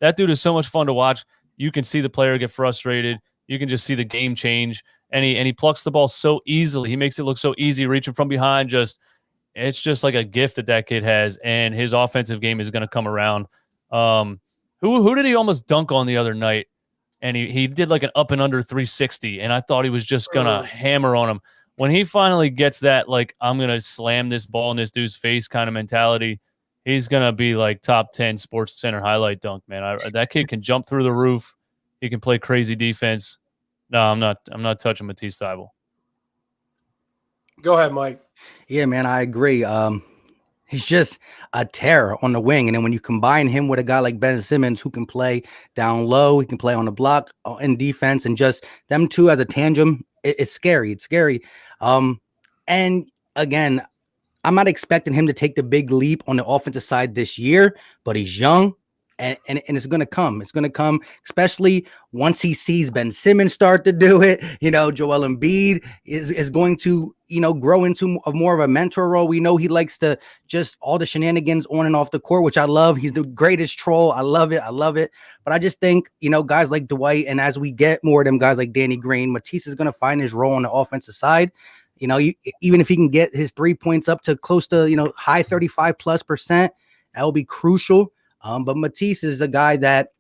S4: That dude is so much fun to watch. You can see the player get frustrated. You can just see the game change. And he plucks the ball so easily. He makes it look so easy, reaching from behind. It's just like a gift that kid has, and his offensive game is going to come around. Who did he almost dunk on the other night? And he did like an up and under 360, and I thought he was just going to hammer on him. When he finally gets that, like, I'm going to slam this ball in this dude's face kind of mentality, he's going to be like top 10 Sports Center highlight dunk, man. That kid can jump through the roof. He can play crazy defense. No, I'm not touching Matisse Thybulle.
S3: Go ahead, Mike.
S2: Yeah, man, I agree. He's just a terror on the wing. And then when you combine him with a guy like Ben Simmons who can play down low, he can play on the block in defense, and just them two as a tandem, it's scary. It's scary. And again, I'm not expecting him to take the big leap on the offensive side this year, but he's young. And it's going to come. It's going to come, especially once he sees Ben Simmons start to do it. Joel Embiid is going to, grow into more of a mentor role. We know he likes to just all the shenanigans on and off the court, which I love. He's the greatest troll. I love it. But I just think, guys like Dwight, and as we get more of them guys like Danny Green, Matisse is going to find his role on the offensive side. You know, even if he can get his 3 points up to close to, high 35+%, that will be crucial. But Matisse is a guy that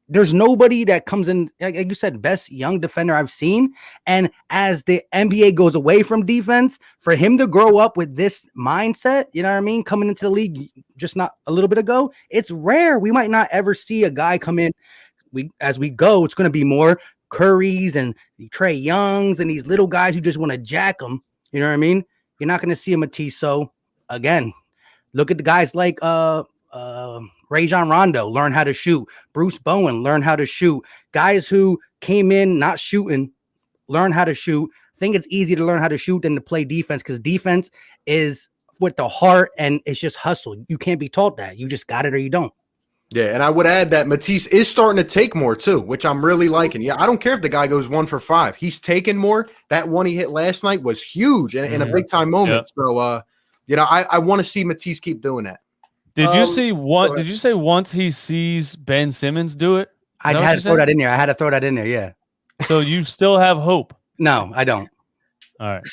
S2: there's nobody that comes in, like you said, best young defender I've seen. And as the NBA goes away from defense, for him to grow up with this mindset, you know what I mean, coming into the league just not a little bit ago, it's rare. We might not ever see a guy come in. As we go, it's going to be more Currys and Trae Youngs and these little guys who just want to jack them. You know what I mean? You're not going to see a Matisse. So again, look at the guys like Rajon Rondo, learn how to shoot. Bruce Bowen, learn how to shoot. Guys who came in not shooting, learn how to shoot. I think it's easier to learn how to shoot than to play defense, because defense is with the heart and it's just hustle. You can't be taught that. You just got it or you don't.
S1: Yeah, and I would add that Matisse is starting to take more too, which I'm really liking. Yeah, I don't care if the guy goes 1 for 5. He's taking more. That one he hit last night was huge and in a big time moment. So, I want to see Matisse keep doing that.
S4: Did you see one? Did you say once he sees Ben Simmons do it?
S2: I had to throw that in there. I had to throw that in there. Yeah.
S4: So you still have hope?
S2: No, I don't.
S4: All right.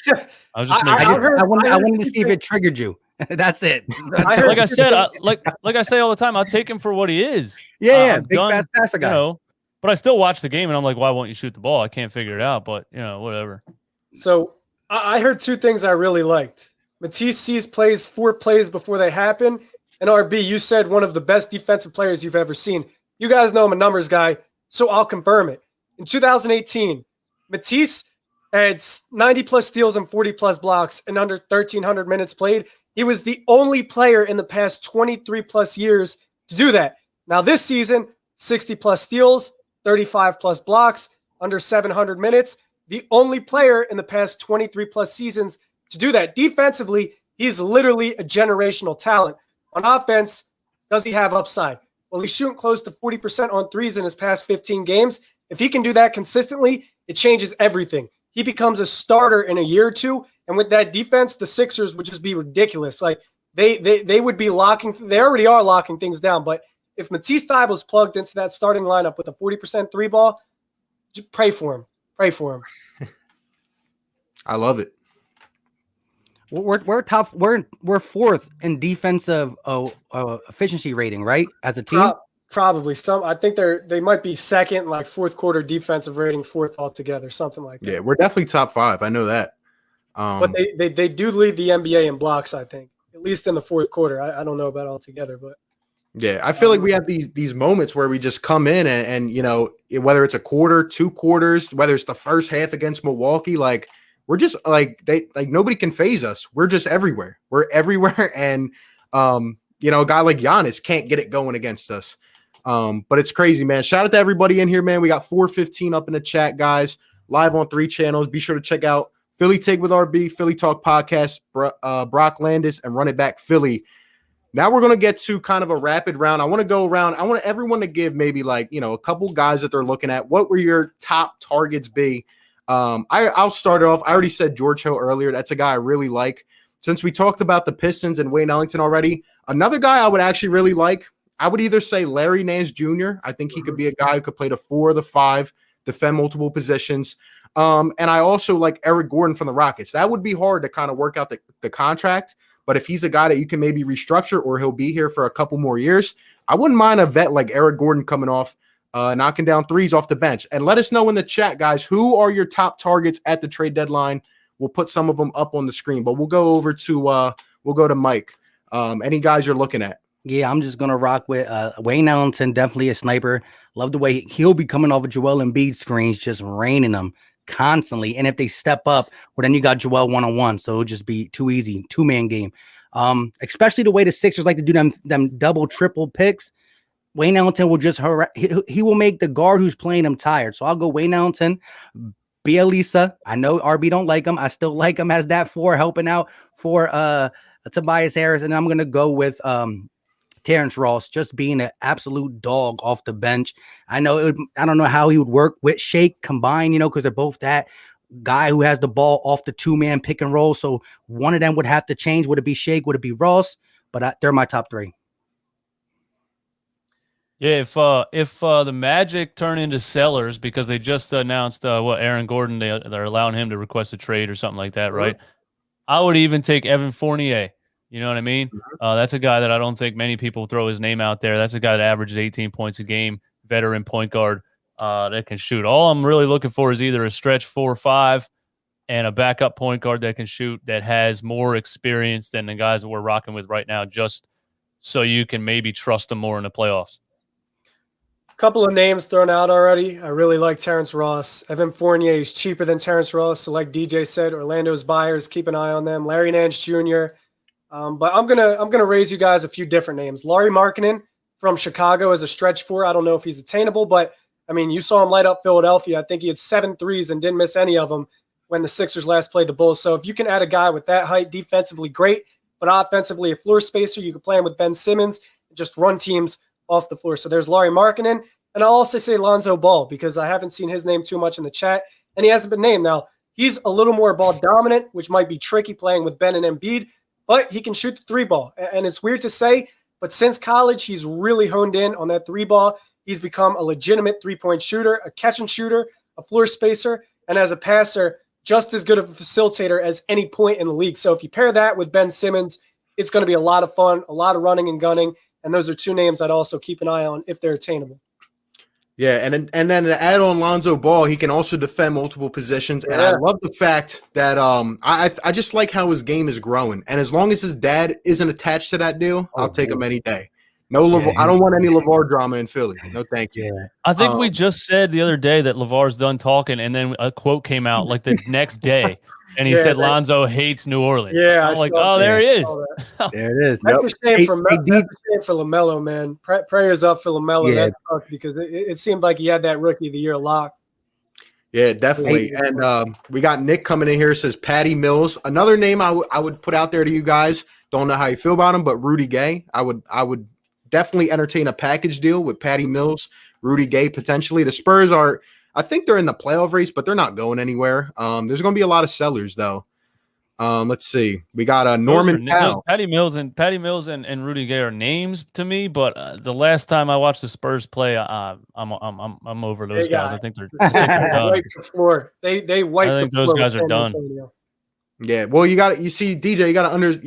S4: I was just making sure.
S2: I wanted to see if it triggered you. That's it.
S4: Like I said, like I say all the time, I'll take him for what he is.
S2: Yeah, big fast passer guy.
S4: But I still watch the game and I'm like, why won't you shoot the ball? I can't figure it out. But whatever.
S3: So I heard two things I really liked. Matisse sees plays 4 plays before they happen. And RB, you said one of the best defensive players you've ever seen. You guys know I'm a numbers guy, so I'll confirm it. In 2018, Matisse had 90+ steals and 40+ blocks in under 1,300 minutes played. He was the only player in the past 23+ years to do that. Now this season, 60+ steals, 35+ blocks, under 700 minutes. The only player in the past 23+ seasons to do that. Defensively, he's literally a generational talent. On offense, does he have upside? Well, he's shooting close to 40% on threes in his past 15 games. If he can do that consistently, it changes everything. He becomes a starter in a year or two. And with that defense, the Sixers would just be ridiculous. Like they would be locking. They already are locking things down. But if Matisse Thybulle was plugged into that starting lineup with a 40% 3-ball, just pray for him. Pray for him.
S1: I love it.
S2: We're top. We're fourth in defensive efficiency rating, right? As a team,
S3: probably some. I think they might be second, like fourth quarter defensive rating, fourth altogether, something like that.
S1: Yeah, we're definitely top 5. I know that.
S3: But they do lead the NBA in blocks. I think at least in the fourth quarter. I don't know about altogether, but
S1: yeah, I feel like we have these moments where we just come in and whether it's a quarter, 2 quarters, whether it's the first half against Milwaukee, like. We're just like nobody can phase us. We're just everywhere. We're everywhere. And, a guy like Giannis can't get it going against us. But it's crazy, man. Shout out to everybody in here, man. We got 415 up in the chat, guys, live on 3 channels. Be sure to check out Philly Take with RB, Philly Talk Podcast, Brock Landis, and Run It Back Philly. Now we're going to get to kind of a rapid round. I want to go around. I want everyone to give maybe a couple guys that they're looking at. What were your top targets be? I'll start it off. I already said George Hill earlier. That's a guy I really like. Since we talked about the Pistons and Wayne Ellington already, another guy I would actually really like, I would either say Larry Nance Jr. I think he could be a guy who could play the 4 or the 5, defend multiple positions. And I also like Eric Gordon from the Rockets. That would be hard to kind of work out the contract, but if he's a guy that you can maybe restructure or he'll be here for a couple more years, I wouldn't mind a vet like Eric Gordon coming off. Knocking down threes off the bench. And let us know in the chat, guys, who are your top targets at the trade deadline? We'll put some of them up on the screen, but we'll go over to we'll go to Mike. Any guys you're looking at?
S2: Yeah, I'm just gonna rock with Wayne Ellington, definitely a sniper. Love the way he'll be coming off of Joel Embiid screens, just raining them constantly. And if they step up, well, then you got Joel 1-on-1, so it'll just be too easy, 2-man game. Especially the way the Sixers like to do them double, triple picks. Wayne Ellington will just he will make the guard who's playing him tired. So I'll go Wayne Ellington, Bielisa. I know RB don't like him. I still like him as that 4 helping out for Tobias Harris. And I'm gonna go with Terrence Ross, just being an absolute dog off the bench. I don't know how he would work with Shake combined, because they're both that guy who has the ball off the 2-man pick and roll. So one of them would have to change. Would it be Shake? Would it be Ross? But they're my top 3.
S4: Yeah, if the Magic turn into sellers because they just announced Aaron Gordon, they're allowing him to request a trade or something like that, right? I would even take Evan Fournier. You know what I mean? That's a guy that I don't think many people throw his name out there. That's a guy that averages 18 points a game, veteran point guard that can shoot. All I'm really looking for is either a stretch 4 or 5 and a backup point guard that can shoot that has more experience than the guys that we're rocking with right now, just so you can maybe trust them more in the playoffs.
S3: Couple of names thrown out already. I really like Terrence Ross. Evan Fournier is cheaper than Terrence Ross. So like DJ said, Orlando's buyers, keep an eye on them. Larry Nance Jr. But I'm gonna raise you guys a few different names. Lauri Markkanen from Chicago as a stretch 4. I don't know if he's attainable, but I mean, you saw him light up Philadelphia. I think he had 7 threes and didn't miss any of them when the Sixers last played the Bulls. So if you can add a guy with that height, defensively great, but offensively a floor spacer, you can play him with Ben Simmons and just run teams off the floor. So there's Lauri Markkanen. And I'll also say Lonzo Ball because I haven't seen his name too much in the chat, and he hasn't been named. Now, he's a little more ball dominant, which might be tricky playing with Ben and Embiid, but he can shoot the 3-ball. And it's weird to say, but since college, he's really honed in on that 3-ball. He's become a legitimate 3-point shooter, a catch and shooter, a floor spacer, and as a passer, just as good of a facilitator as any point in the league. So if you pair that with Ben Simmons, it's going to be a lot of fun, a lot of running and gunning. And those are 2 names I'd also keep an eye on if they're attainable.
S1: Yeah, and then to add on Lonzo Ball, he can also defend multiple positions. Yeah. And I love the fact that I just like how his game is growing. And as long as his dad isn't attached to that deal, I'll take him any day. No, I don't want any LeVar drama in Philly. No, thank you.
S2: Yeah.
S4: I think we just said the other day that LeVar's done talking, and then a quote came out like the next day. And he said Lonzo hates New Orleans.
S3: Yeah,
S4: I'm like, oh, there he is.
S2: There it is.
S3: That's a shame for LaMelo, man. Prayers up for LaMelo. Yeah. That's tough because it seemed like he had that Rookie of the Year lock.
S1: Yeah, definitely. And we got Nick coming in here, says Patty Mills. Another name I would put out there to you guys. Don't know how you feel about him, but Rudy Gay. I would definitely entertain a package deal with Patty Mills, Rudy Gay potentially. The Spurs I think they're in the playoff race, but they're not going anywhere. There's going to be a lot of sellers, though. Let's see. We got Norman Powell.
S4: Patty Mills and Rudy Gay are names to me, but the last time I watched the Spurs play, I'm over those guys. I think they're done.
S3: Wipe the floor. They wipe.
S4: I think those guys are done.
S1: Yeah, well, you see, DJ, you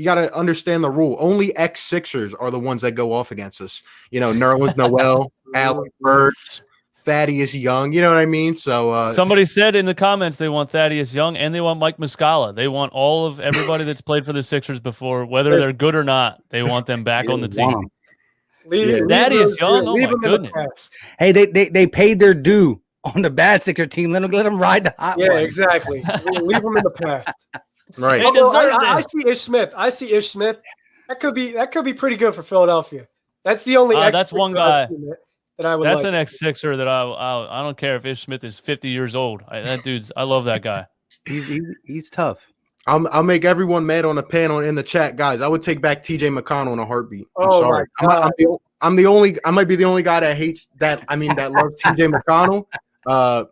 S1: gotta understand the rule. Only ex-Sixers are the ones that go off against us. You know, Nerlens Noel, Alec Burks, Thaddeus Young, you know what I mean? So
S4: somebody said in the comments they want Thaddeus Young and they want Mike Muscala. They want all of everybody that's played for the Sixers before, whether they're good or not. They want them back on the team. Thaddeus Young, oh my goodness.
S2: Hey, they paid their due on the bad Sixer team. Let them ride the hot one.
S3: Exactly. Leave them in the past.
S1: Right.
S3: I see Ish Smith. That could be pretty good for Philadelphia. That's the only.
S4: That's one guy.
S3: That I would.
S4: That's an ex-Sixer that I don't care if Ish Smith is 50 years old. I love that guy.
S2: He's tough.
S1: I'll make everyone mad on the panel in the chat, guys. I would take back TJ McConnell in a heartbeat. I'm sorry. I might be the only guy that hates that. I mean, that loves TJ McConnell.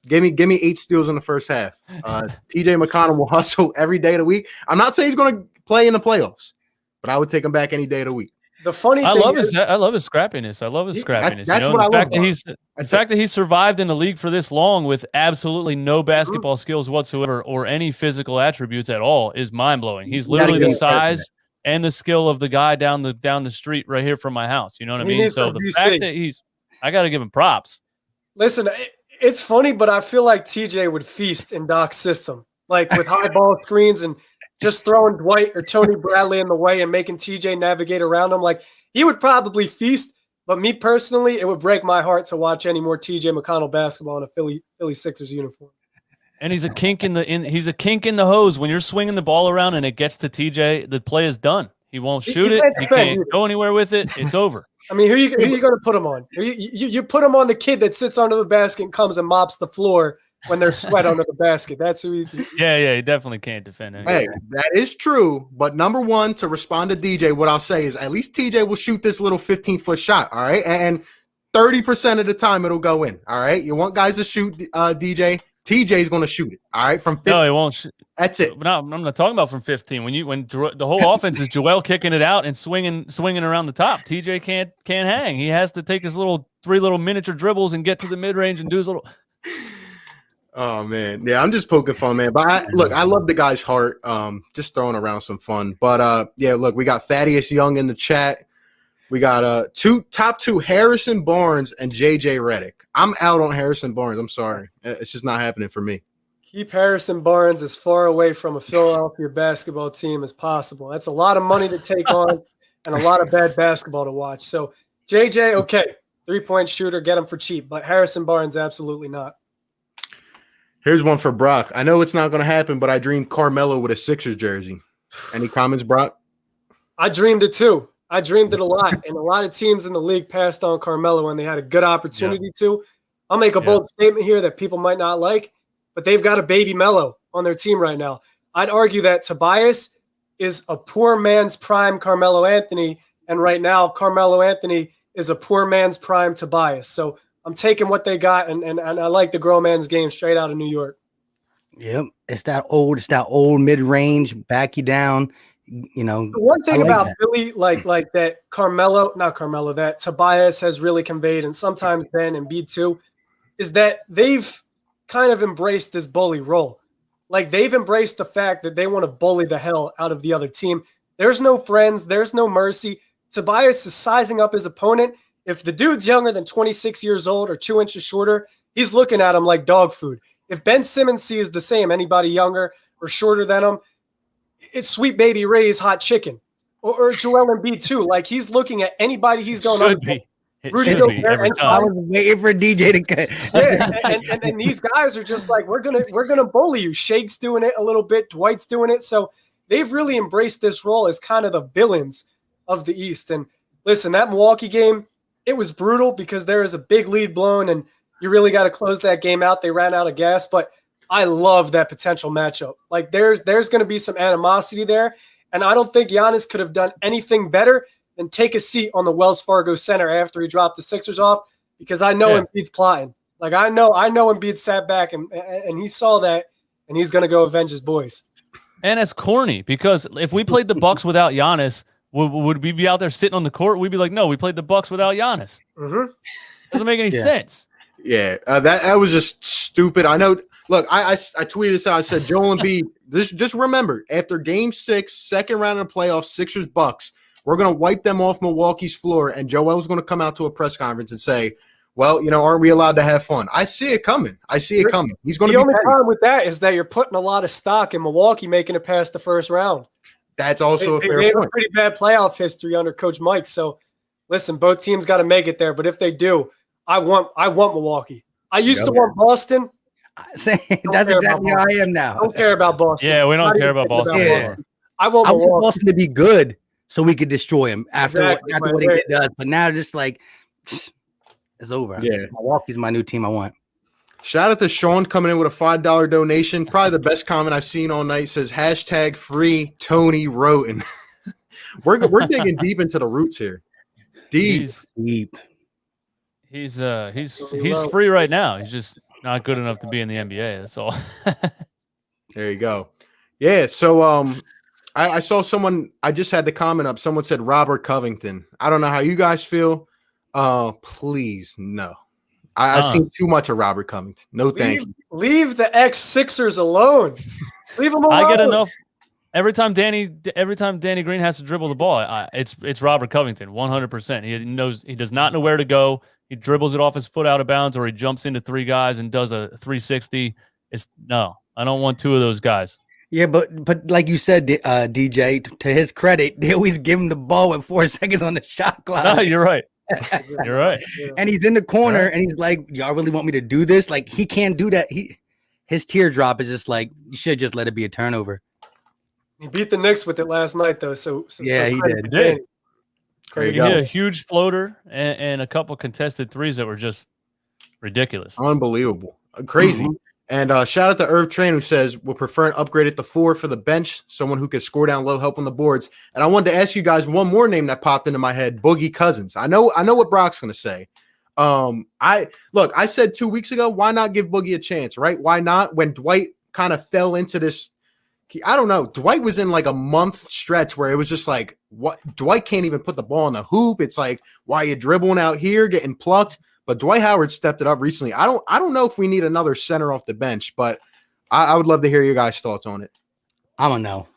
S1: Give me 8 steals in the first half. TJ McConnell will hustle every day of the week. I'm not saying he's going to play in the playoffs, but I would take him back any day of the week.
S3: The funny thing
S4: I love his scrappiness.
S1: That's what I love.
S4: The fact that he's survived in the league for this long with absolutely no basketball skills whatsoever or any physical attributes at all is mind blowing. He's literally the size and the skill of the guy down the street right here from my house. You know what I mean? So the fact that I got to give him props.
S3: Listen, it's funny, but I feel like TJ would feast in Doc's system, like with high ball screens and just throwing Dwight or Tony Bradley in the way and making TJ navigate around him. Like he would probably feast, but me personally, it would break my heart to watch any more TJ McConnell basketball in a Philly Sixers uniform.
S4: And he's a kink in the hose. When you're swinging the ball around and it gets to TJ, the play is done. He won't shoot it. He can't go anywhere with it. It's over.
S3: I mean, who you going to put him on? You put him on the kid that sits under the basket and comes and mops the floor when there's sweat under the basket. That's who he
S4: Yeah, he definitely can't defend anything.
S1: Hey, that is true. But number one, to respond to DJ, what I'll say is at least TJ will shoot this little 15-foot shot, all right? And 30% of the time it'll go in, all right? You want guys to shoot DJ, TJ's going to shoot it. All right, from 15.
S4: No, he won't.
S1: That's it.
S4: But I'm not talking about from 15. When the whole offense is Joel kicking it out and swinging around the top. TJ can't hang. He has to take his three little miniature dribbles and get to the mid range and do his little.
S1: Oh man, yeah, I'm just poking fun, man. But I love the guy's heart. Just throwing around some fun. But yeah, look, we got Thaddeus Young in the chat. We got top two Harrison Barnes and JJ Redick. I'm out on Harrison Barnes. I'm sorry, it's just not happening for me.
S3: Keep Harrison Barnes as far away from a Philadelphia basketball team as possible. That's a lot of money to take on and a lot of bad basketball to watch. So JJ, okay, 3-point shooter, get him for cheap, but Harrison Barnes, absolutely not.
S1: Here's one for Brock. I know it's not going to happen, but I dreamed Carmelo with a Sixers jersey. Any comments, Brock?
S3: I dreamed it too. I dreamed it a lot, and a lot of teams in the league passed on Carmelo when they had a good opportunity to. I'll make a bold statement here that people might not like, but they've got a baby Melo on their team right now. I'd argue that Tobias is a poor man's prime Carmelo Anthony, and right now Carmelo Anthony is a poor man's prime Tobias. So I'm taking what they got, and I like the grown man's game straight out of New York.
S2: Yep, it's that old mid-range, back you down. You know,
S3: the one thing about Philly, like that that Tobias has really conveyed, and sometimes Ben and B too, is that they've kind of embraced this bully role. Like they've embraced the fact that they want to bully the hell out of the other team. There's no friends, there's no mercy. Tobias is sizing up his opponent. If the dude's younger than 26 years old or 2 inches shorter, he's looking at him like dog food. If Ben Simmons sees the same, anybody younger or shorter than him, it's Sweet Baby Ray's hot chicken, or Joel Embiid too. Like he's looking at anybody he's going
S4: should be.
S3: Rudy
S2: Gobert. I was waiting for DJ to cut.
S3: Yeah, and these guys are just like, we're gonna bully you. Shake's doing it a little bit. Dwight's doing it. So they've really embraced this role as kind of the villains of the East. And listen, that Milwaukee game, it was brutal because there is a big lead blown, and you really got to close that game out. They ran out of gas, but I love that potential matchup. Like there's going to be some animosity there, and I don't think Giannis could have done anything better than take a seat on the Wells Fargo Center after he dropped the Sixers off, because I know Embiid's plotting. Like I know Embiid sat back and he saw that, and he's going to go avenge his boys.
S4: And it's corny because if we played the Bucks without Giannis, would we be out there sitting on the court? We'd be like, no, we played the Bucks without Giannis.
S3: Mm-hmm.
S4: Doesn't make any sense.
S1: Yeah, that was just stupid. I know. Look, I tweeted this out. I said, Joel Embiid, just remember, after Game 6, second round of the playoffs, Sixers Bucks, we're going to wipe them off Milwaukee's floor, and Joel's going to come out to a press conference and say, well, aren't we allowed to have fun? I see it coming. He's going to be
S3: the only problem with that is that you're putting a lot of stock in Milwaukee making it past the first round.
S1: That's also a fair
S3: point. They have
S1: point.
S3: a pretty bad playoff history under Coach Mike. So, listen, both teams got to make it there. But if they do, I want Milwaukee. I used to want Boston.
S2: That's exactly how I am now.
S3: I don't care about Boston.
S4: Yeah, we don't care about Boston anymore.
S3: I want
S2: Boston to be good so we could destroy him after what he does. But now just like it's over.
S1: Yeah,
S2: Milwaukee's my new team I want.
S1: Shout out to Sean coming in with a $5 donation. Probably the best comment I've seen all night. Says #free Tony Roten. we're digging deep into the roots here. Deep.
S4: He's free right now. He's just not good enough to be in the NBA. That's all.
S1: There you go. Yeah. So I saw someone. I just had the comment up. Someone said Robert Covington. I don't know how you guys feel. Please no. I've seen too much of Robert Covington. No, thank you.
S3: Leave the ex-Sixers alone. Leave them alone.
S4: I get enough. Every time Danny Green has to dribble the ball, it's Robert Covington, 100%. He does not know where to go. He dribbles it off his foot out of bounds, or he jumps into three guys and does a 360. I don't want two of those guys.
S2: Yeah, but like you said, DJ, to his credit, they always give him the ball with 4 seconds on the shot clock.
S4: No, you're right. You're right.
S2: And he's in the corner, and he's like, "Y'all really want me to do this?" Like he can't do that. His teardrop is just like, you should just let it be a turnover.
S3: He beat the Knicks with it last night, though. So
S2: yeah, he did.
S4: He hit a huge floater and a couple contested threes that were just ridiculous.
S1: Unbelievable. Crazy. Mm-hmm. And shout out to Irv Train, who says, would prefer an upgrade at the 4 for the bench, someone who could score down low, help on the boards. And I wanted to ask you guys one more name that popped into my head, Boogie Cousins. I know what Brock's going to say. I said 2 weeks ago, why not give Boogie a chance, right? Why not? When Dwight kind of fell into this, I don't know. Dwight was in like a month stretch where it was just like, what? Dwight can't even put the ball in the hoop. It's like, why are you dribbling out here, getting plucked? But Dwight Howard stepped it up recently. I don't know if we need another center off the bench, but I would love to hear your guys' thoughts on it.
S2: I'm a no.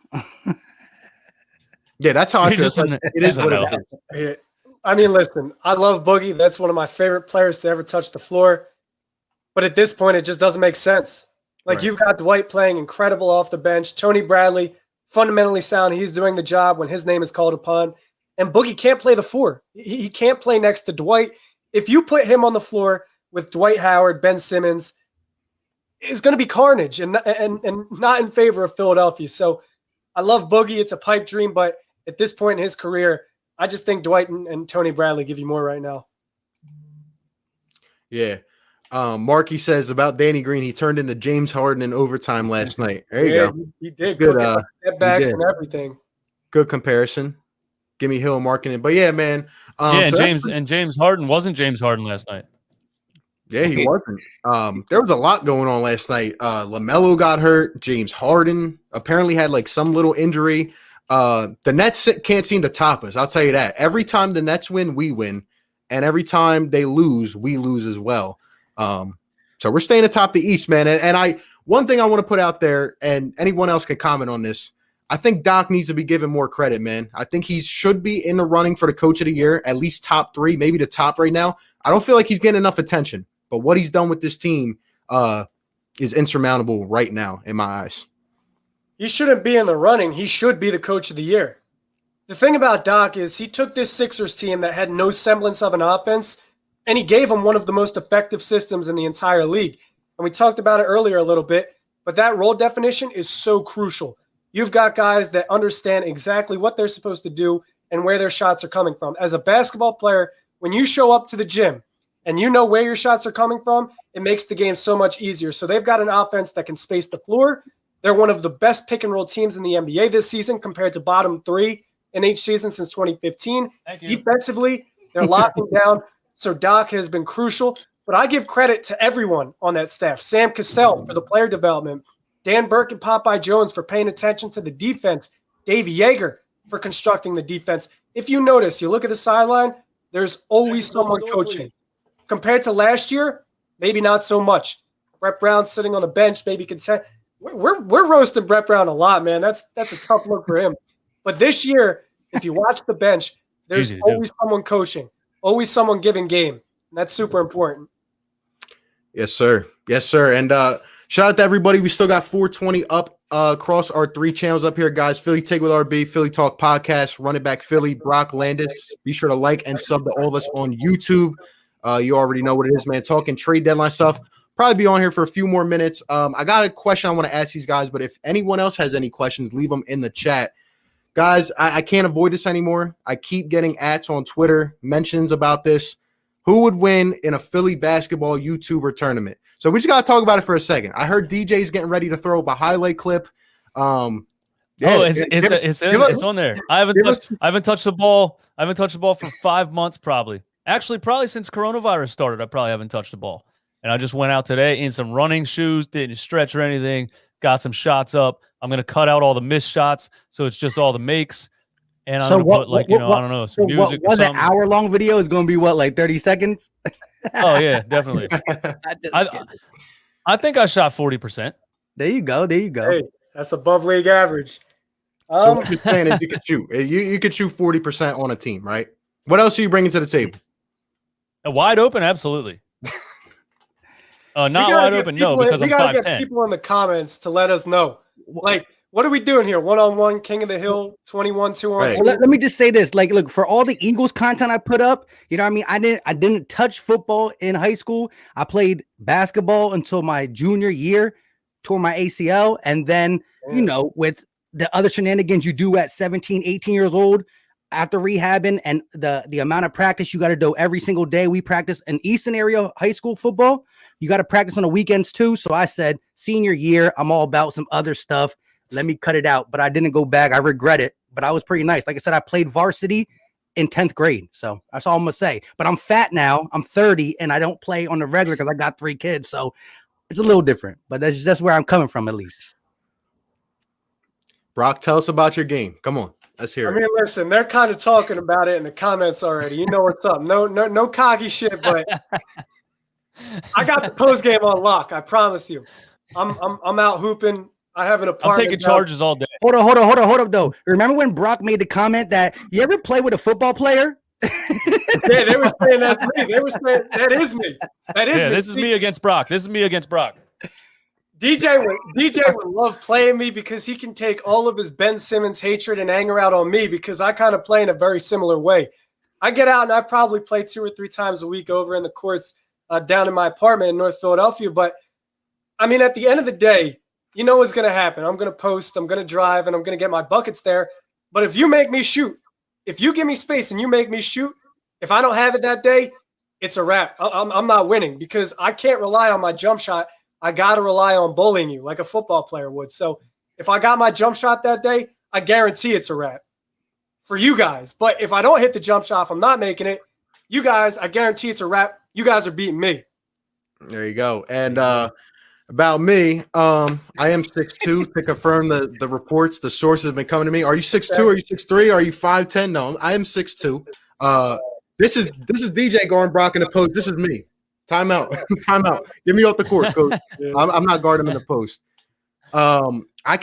S1: Yeah, that's how I feel. It is what it is.
S3: I mean, listen, I love Boogie. That's one of my favorite players to ever touch the floor. But at this point, it just doesn't make sense. Like, right. You've got Dwight playing incredible off the bench. Tony Bradley, fundamentally sound. He's doing the job when his name is called upon. And Boogie can't play the four. He can't play next to Dwight. If you put him on the floor with Dwight Howard, Ben Simmons, it's going to be carnage and not in favor of Philadelphia. So I love Boogie. It's a pipe dream. But at this point in his career, I just think Dwight and Tony Bradley give you more right now.
S1: Yeah. Marky says about Danny Green, he turned into James Harden in overtime last night. There you go.
S3: He did. Good step backs and everything.
S1: Good comparison. Give me Hill marking it. But yeah, man.
S4: James Harden wasn't James Harden last night.
S1: Yeah, he wasn't. There was a lot going on last night. LaMelo got hurt. James Harden apparently had like some little injury. The Nets can't seem to top us. I'll tell you that. Every time the Nets win, we win. And every time they lose, we lose as well. So we're staying atop the East, man. And one thing I want to put out there, and anyone else can comment on this, I think Doc needs to be given more credit, man. I think he should be in the running for the coach of the year, at least top 3, maybe the top right now. I don't feel like he's getting enough attention, but what he's done with this team is insurmountable right now in my eyes.
S3: He shouldn't be in the running. He should be the coach of the year. The thing about Doc is he took this Sixers team that had no semblance of an offense, and he gave them one of the most effective systems in the entire league. And we talked about it earlier a little bit, but that role definition is so crucial. You've got guys that understand exactly what they're supposed to do and where their shots are coming from. As a basketball player, when you show up to the gym and you know where your shots are coming from, it makes the game so much easier. So they've got an offense that can space the floor. They're one of the best pick-and-roll teams in the NBA this season compared to bottom 3 in each season since 2015. Defensively, they're locking down. So Doc has been crucial. But I give credit to everyone on that staff. Sam Cassell for the player development. Dan Burke and Popeye Jones for paying attention to the defense. Dave Yeager for constructing the defense. If you notice, you look at the sideline, there's always someone coaching. Compared to last year, maybe not so much. Brett Brown sitting on the bench, maybe contend. We're roasting Brett Brown a lot, man. That's a tough look for him. But this year, if you watch the bench, there's always someone coaching, always someone giving game. And that's super important.
S1: Yes, sir. Yes, sir. And shout out to everybody. We still got 420 up across our 3 channels up here, guys. Philly Take with RB, Philly Talk Podcast, Running Back Philly, Brock Landis. Be sure to like and sub to all of us on YouTube. You already know what it is, man. Talking trade deadline stuff. Probably be on here for a few more minutes. I got a question I want to ask these guys, but if anyone else has any questions, leave them in the chat. Guys, I can't avoid this anymore. I keep getting ats on Twitter, mentions about this. Who would win in a Philly basketball YouTuber tournament? So we just got to talk about it for a second. I heard DJ's getting ready to throw up a highlight clip.
S4: It's on there. I haven't touched the ball. I haven't touched the ball for 5 months, probably. Actually, probably since coronavirus started, I probably haven't touched the ball. And I just went out today in some running shoes, didn't stretch or anything, got some shots up. I'm going to cut out all the missed shots, so it's just all the makes. And I'm going to put, I don't know, some music or something.
S2: An hour-long video is going to be, 30 seconds?
S4: Oh, yeah, definitely. I think I shot 40%.
S2: There you go.
S3: Hey, that's above league average.
S1: So what you're saying is you could shoot. You could shoot 40% on a team, right? What else are you bringing to the table?
S4: Wide open, absolutely. Not wide open, no, because I'm 5'10". We got to get
S3: people in the comments to let us know. Like, what are we doing here? 1-on-1, King of the Hill, 21, 2-on-2.
S2: Right. Well, let me just say this. Like, look, for all the Eagles content I put up, you know what I mean? I didn't touch football in high school. I played basketball until my junior year, tore my ACL. And then, with the other shenanigans you do at 17, 18 years old, after rehabbing and the amount of practice you got to do every single day. We practice in Eastern area high school football. You got to practice on the weekends too. So I said, senior year, I'm all about some other stuff. Let me cut it out. But I didn't go back. I regret it. But I was pretty nice. Like I said, I played varsity in 10th grade. So that's all I'm gonna say. But I'm fat now. I'm 30 and I don't play on the regular because I got 3 kids. So it's a little different, but that's where I'm coming from at least.
S1: Brock, tell us about your game. Come on. Let's hear it.
S3: I mean, listen, they're kind of talking about it in the comments already. You know what's up. No cocky shit, but I got the post game on lock. I promise you. I'm out hooping. I have an apartment.
S4: I'm taking charges all day.
S2: Hold up though. Remember when Brock made the comment that you ever play with a football player?
S3: Yeah, they were saying that's me. They were saying that is me. That is me.
S4: This is me against Brock. This is me against Brock.
S3: DJ would love playing me because he can take all of his Ben Simmons hatred and anger out on me because I kind of play in a very similar way. I get out and I probably play 2 or 3 times a week over in the courts down in my apartment in North Philadelphia. But I mean, at the end of the day, you know what's going to happen. I'm going to post, I'm going to drive, and I'm going to get my buckets there. But if you make me shoot, if you give me space and you make me shoot, if I don't have it that day, it's a wrap. I'm not winning because I can't rely on my jump shot. I got to rely on bullying you like a football player would. So if I got my jump shot that day, I guarantee it's a wrap for you guys. But if I don't hit the jump shot, if I'm not making it, you guys, I guarantee it's a wrap. You guys are beating me.
S1: There you go. And about me, I am 6'2". To confirm the reports, the sources have been coming to me. Are you 6'2"? Are you 6'3"? Are you 5'10"? No, I am 6'2". This is DJ guarding Brock in the post. This is me. Timeout. Timeout. Get me off the court, coach. I'm not guarding him in the post. I'd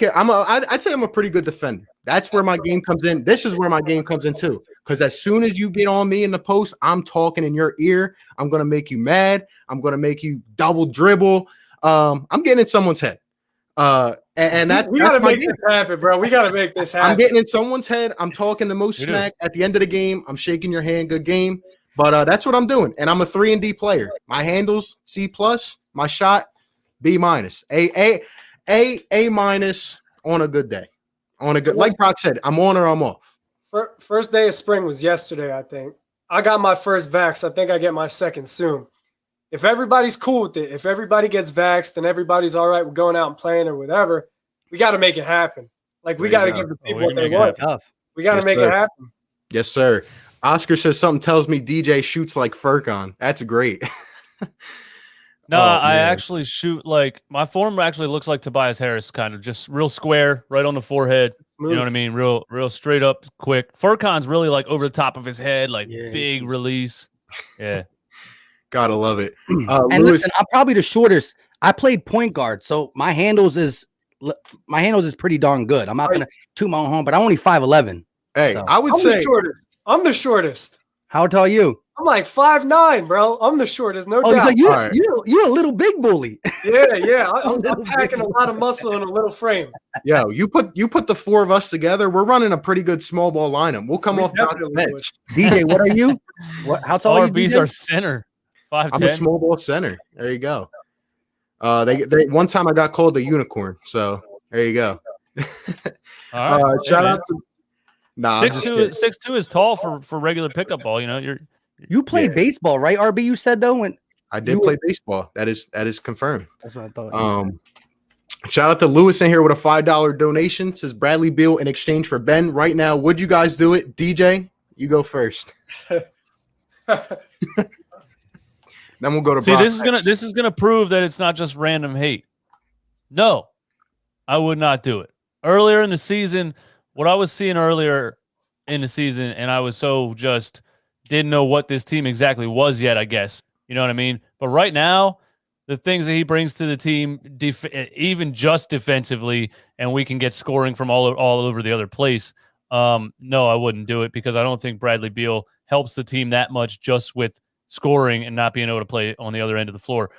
S1: say I'm a pretty good defender. That's where my game comes in. This is where my game comes in too. Because as soon as you get on me in the post, I'm talking in your ear. I'm gonna make you mad. I'm gonna make you double dribble. I'm getting in someone's head. And that's
S3: gotta
S1: my
S3: make
S1: game.
S3: this happen, bro. We gotta make this happen.
S1: I'm getting in someone's head. I'm talking the most smack at the end of the game. I'm shaking your hand. Good game. But that's what I'm doing. And I'm a 3-and-D player. My handles C+, my shot B-, A- on a good day. On a good, like Brock said, I'm on or I'm off.
S3: First day of spring was yesterday, I think. I got my first vax. I think I get my second soon. If everybody's cool with it, if everybody gets vaxxed and everybody's all right with going out and playing or whatever, we got to make it happen. Like, we got to give the people what they want. We got to make it happen.
S1: Yes, sir. Oscar says something tells me DJ shoots like Furcon. That's great.
S4: No, I actually shoot like my form actually looks like Tobias Harris, kind of just real square, right on the forehead. Smooth. You know what I mean? Real straight up, quick. Furcon's really like over the top of his head, like big release. Yeah.
S1: Gotta love it.
S2: And listen, I'm probably the shortest. I played point guard, so my handles is pretty darn good. I'm not gonna toot my own horn, but I'm only 5'11".
S1: Hey, so. I'm the
S3: shortest. I'm the shortest.
S2: How tall are you?
S3: I'm like 5'9", bro. I'm the shortest, no doubt.
S2: So you're a little big bully.
S3: Yeah. I'm packing a lot of muscle in a little frame.
S1: Yo, you put the 4 of us together. We're running a pretty good small ball lineup. We'll come off the bench.
S2: DJ, what are you? How tall are you?
S4: RB's our center. 5'10".
S1: I'm a small ball center. There you go. They one time I got called a unicorn. So there you go.
S4: All right.
S1: Shout out to
S4: 6'2" is tall for regular pickup ball. You know,
S2: you played baseball, right? RB, you said though when
S1: I did play baseball. That is confirmed.
S2: That's what I thought.
S1: Shout out to Lewis in here with a $5 donation. Says Bradley Beal in exchange for Ben. Right now, would you guys do it? DJ, you go first. Then we'll go to Brock.
S4: This is gonna prove that it's not just random hate. No, I would not do it. Earlier in the season, what I was seeing earlier in the season, and I was so just didn't know what this team exactly was yet, I guess. You know what I mean? But right now, the things that he brings to the team, even just defensively, and we can get scoring from all over the other place. No, I wouldn't do it because I don't think Bradley Beal helps the team that much just with scoring and not being able to play on the other end of the floor.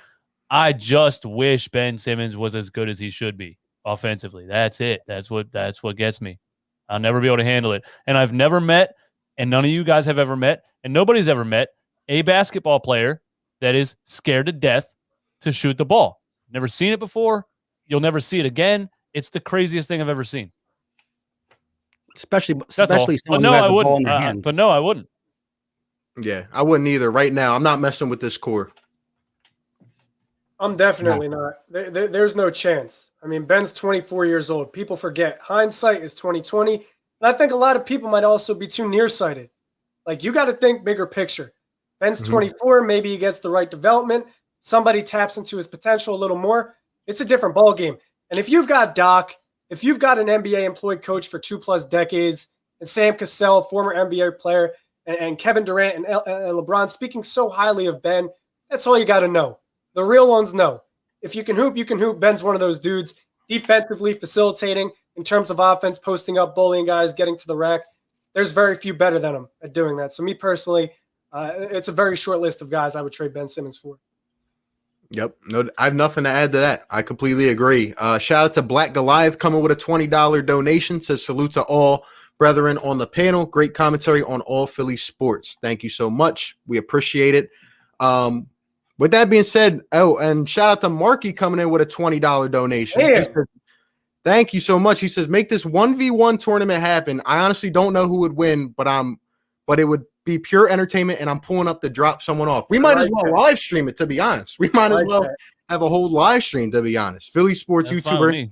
S4: I just wish Ben Simmons was as good as he should be offensively. That's it. That's what gets me. I'll never be able to handle it. And I've never met, and none of you guys have ever met, and nobody's ever met a basketball player that is scared to death to shoot the ball. Never seen it before. You'll never see it again. It's the craziest thing I've ever seen.
S2: Especially
S4: but no, I wouldn't. But no, I wouldn't.
S1: Yeah, I wouldn't either. Right now, I'm not messing with this core.
S3: I'm definitely not. There's no chance. I mean, Ben's 24 years old. People forget. Hindsight is 20/20. And I think a lot of people might also be too nearsighted. Like, you got to think bigger picture. Ben's 24. Maybe he gets the right development. Somebody taps into his potential a little more. It's a different ball game. And if you've got Doc, if you've got an NBA employed coach for 2+ decades, and Sam Cassell, former NBA player, and Kevin Durant and LeBron speaking so highly of Ben, that's all you got to know. The real ones know. If you can hoop, you can hoop. Ben's one of those dudes, defensively facilitating in terms of offense, posting up, bullying guys, getting to the rack. There's very few better than him at doing that. So me personally, it's a very short list of guys I would trade Ben Simmons for.
S1: Yep. No, I have nothing to add to that. I completely agree. Shout out to Black Goliath coming with a $20 donation. Says salute to all brethren on the panel. Great commentary on all Philly sports. Thank you so much. We appreciate it. With that being said, and shout out to Marky coming in with a $20 donation.
S3: Yeah.
S1: Thank you so much. He says, make this 1v1 tournament happen. I honestly don't know who would win, but it would be pure entertainment, and I'm pulling up to drop someone off. We might as well live stream it, to be honest. We might as well have a whole live stream, to be honest. Philly sports YouTuber,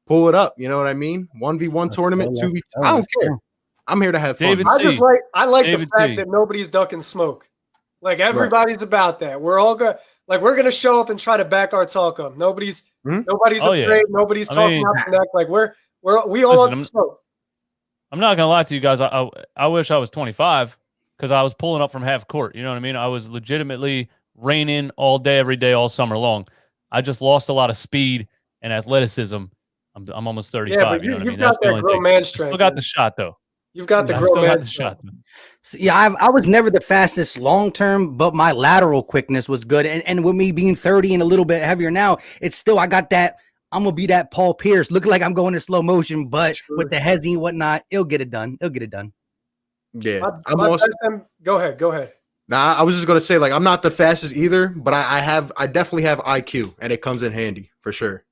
S1: pull it up. You know what I mean? 1v1 tournament, 2v2. I don't care. I'm here to have fun.
S3: I like the fact that nobody's ducking smoke. Like, everybody's about that. We're all good. Like, we're gonna show up and try to back our talk up. Nobody's afraid. Yeah. Nobody's talking out the neck. Like, we all want to smoke.
S4: I'm not gonna lie to you guys. I wish I was 25 because I was pulling up from half court. You know what I mean? I was legitimately raining all day, every day, all summer long. I just lost a lot of speed and athleticism. I'm almost 35.
S3: Yeah, but you've got that grown man strength.
S4: Still got the shot though.
S3: You've got the grown man strength.
S2: So, yeah, I was never the fastest long term, but my lateral quickness was good. And with me being 30 and a little bit heavier now, it's still, I got that. I'm gonna be that Paul Pierce, looking like I'm going in slow motion, but with the hezzy and whatnot, it'll get it done.
S1: Yeah,
S3: go ahead.
S1: Nah, I was just gonna say, like, I'm not the fastest either, but I definitely have IQ, and it comes in handy for sure.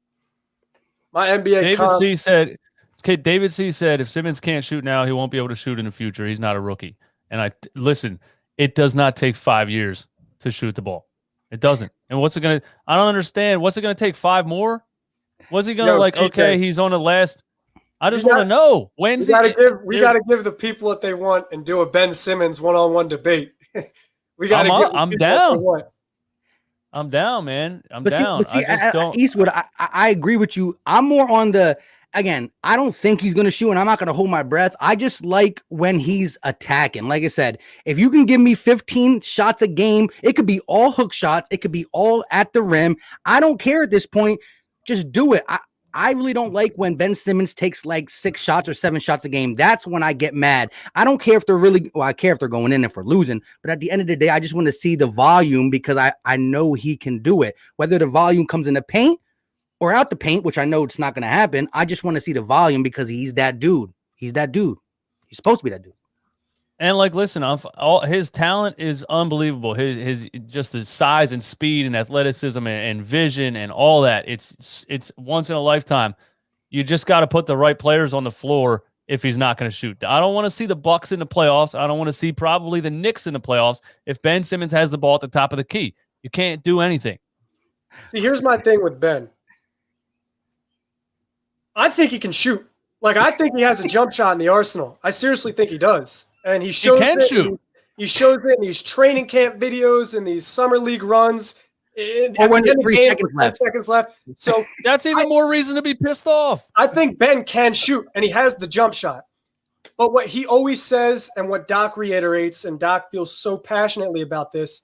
S3: My NBA
S4: David C said if Simmons can't shoot now, he won't be able to shoot in the future. He's not a rookie. And listen, it does not take 5 years to shoot the ball. It doesn't. And what's it gonna? I don't understand. What's it gonna take? 5 more? Was he gonna he's on the last? I just want to know when's
S3: we gotta give the people what they want and do a Ben Simmons one-on-one debate.
S4: I'm down. I'm down, man. I'm down.
S2: But see, Eastwood, I agree with you. I'm more on the. Again, I don't think he's going to shoot, and I'm not going to hold my breath. I just like when he's attacking. Like I said, if you can give me 15 shots a game, it could be all hook shots. It could be all at the rim. I don't care at this point. Just do it. I really don't like when Ben Simmons takes like 6 shots or 7 shots a game. That's when I get mad. I don't care if they're I care if they're going in and for losing. But at the end of the day, I just want to see the volume because I know he can do it. Whether the volume comes in the paint or out the paint, which I know it's not going to happen. I just want to see the volume because he's that dude. He's supposed to be that dude.
S4: And listen, his talent is unbelievable. His just his size and speed and athleticism and vision and all that. It's once in a lifetime. You just got to put the right players on the floor if he's not going to shoot. I don't want to see the Bucks in the playoffs. I don't want to see probably the Knicks in the playoffs if Ben Simmons has the ball at the top of the key. You can't do anything.
S3: See, here's my thing with Ben. I think he can shoot. Like, I think he has a jump shot in the arsenal. I seriously think he does. And he shows
S4: can shoot.
S3: He shows it in these training camp videos and these summer league runs.
S2: Or when 3
S3: seconds left. So
S4: that's even more reason to be pissed off.
S3: I think Ben can shoot, and he has the jump shot. But what he always says and what Doc reiterates, and Doc feels so passionately about this,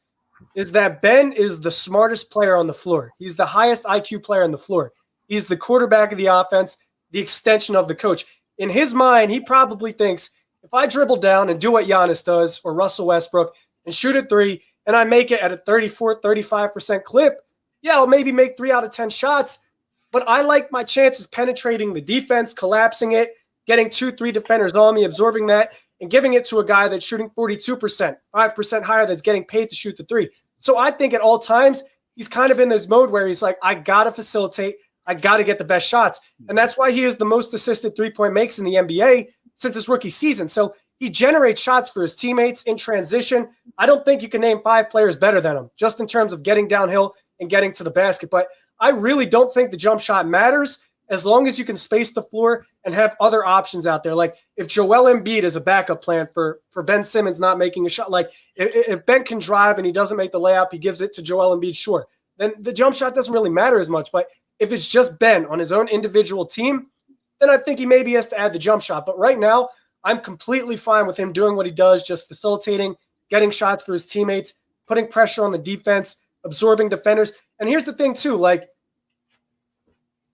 S3: is that Ben is the smartest player on the floor. He's the highest IQ player on the floor. He's the quarterback of the offense, the extension of the coach. In his mind, he probably thinks, if I dribble down and do what Giannis does or Russell Westbrook and shoot a 3 and I make it at a 34, 35% clip, yeah, I'll maybe make 3 out of 10 shots, but I like my chances penetrating the defense, collapsing it, getting 2-3 defenders on me, absorbing that, and giving it to a guy that's shooting 42%, 5% higher, that's getting paid to shoot the 3. So I think at all times, he's kind of in this mode where he's like, I got to facilitate, I got to get the best shots. And that's why he is the most assisted three-point makes in the NBA since his rookie season. So he generates shots for his teammates in transition. I don't think you can name 5 players better than him, just in terms of getting downhill and getting to the basket. But I really don't think the jump shot matters. as long as you can space the floor and have other options out there. Like if Joel Embiid is a backup plan for Ben Simmons not making a shot, like if Ben can drive and he doesn't make the layup, he gives it to Joel Embiid, sure. Then the jump shot doesn't really matter as much. But if it's just Ben on his own individual team, then I think he maybe has to add the jump shot. But right now, I'm completely fine with him doing what he does, just facilitating, getting shots for his teammates, putting pressure on the defense, absorbing defenders. And here's the thing too, like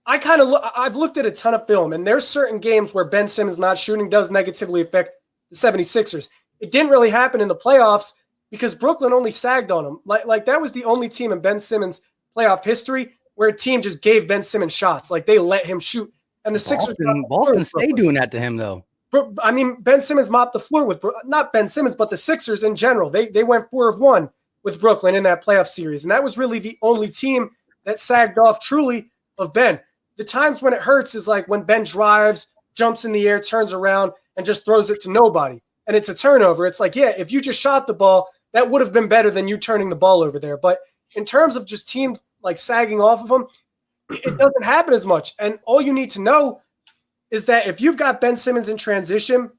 S3: I've looked at a ton of film, and there's certain games where Ben Simmons not shooting does negatively affect the 76ers. It didn't really happen in the playoffs because Brooklyn only sagged on him. Like that was the only team in Ben Simmons' playoff history where a team just gave Ben Simmons shots. Like they let him shoot. And the Sixers,
S2: Boston stayed doing that to him though.
S3: I mean, Ben Simmons mopped the floor with not Ben Simmons, but the Sixers in general. They went 4 of 1 with Brooklyn in that playoff series, and that was really the only team that sagged off truly of Ben. The times when it hurts is like when Ben drives, jumps in the air, turns around, and just throws it to nobody, and it's a turnover. It's like, yeah, if you just shot the ball, that would have been better than you turning the ball over there. But in terms of just teams like sagging off of him, it doesn't happen as much. And all you need to know is that if you've got Ben Simmons in transition,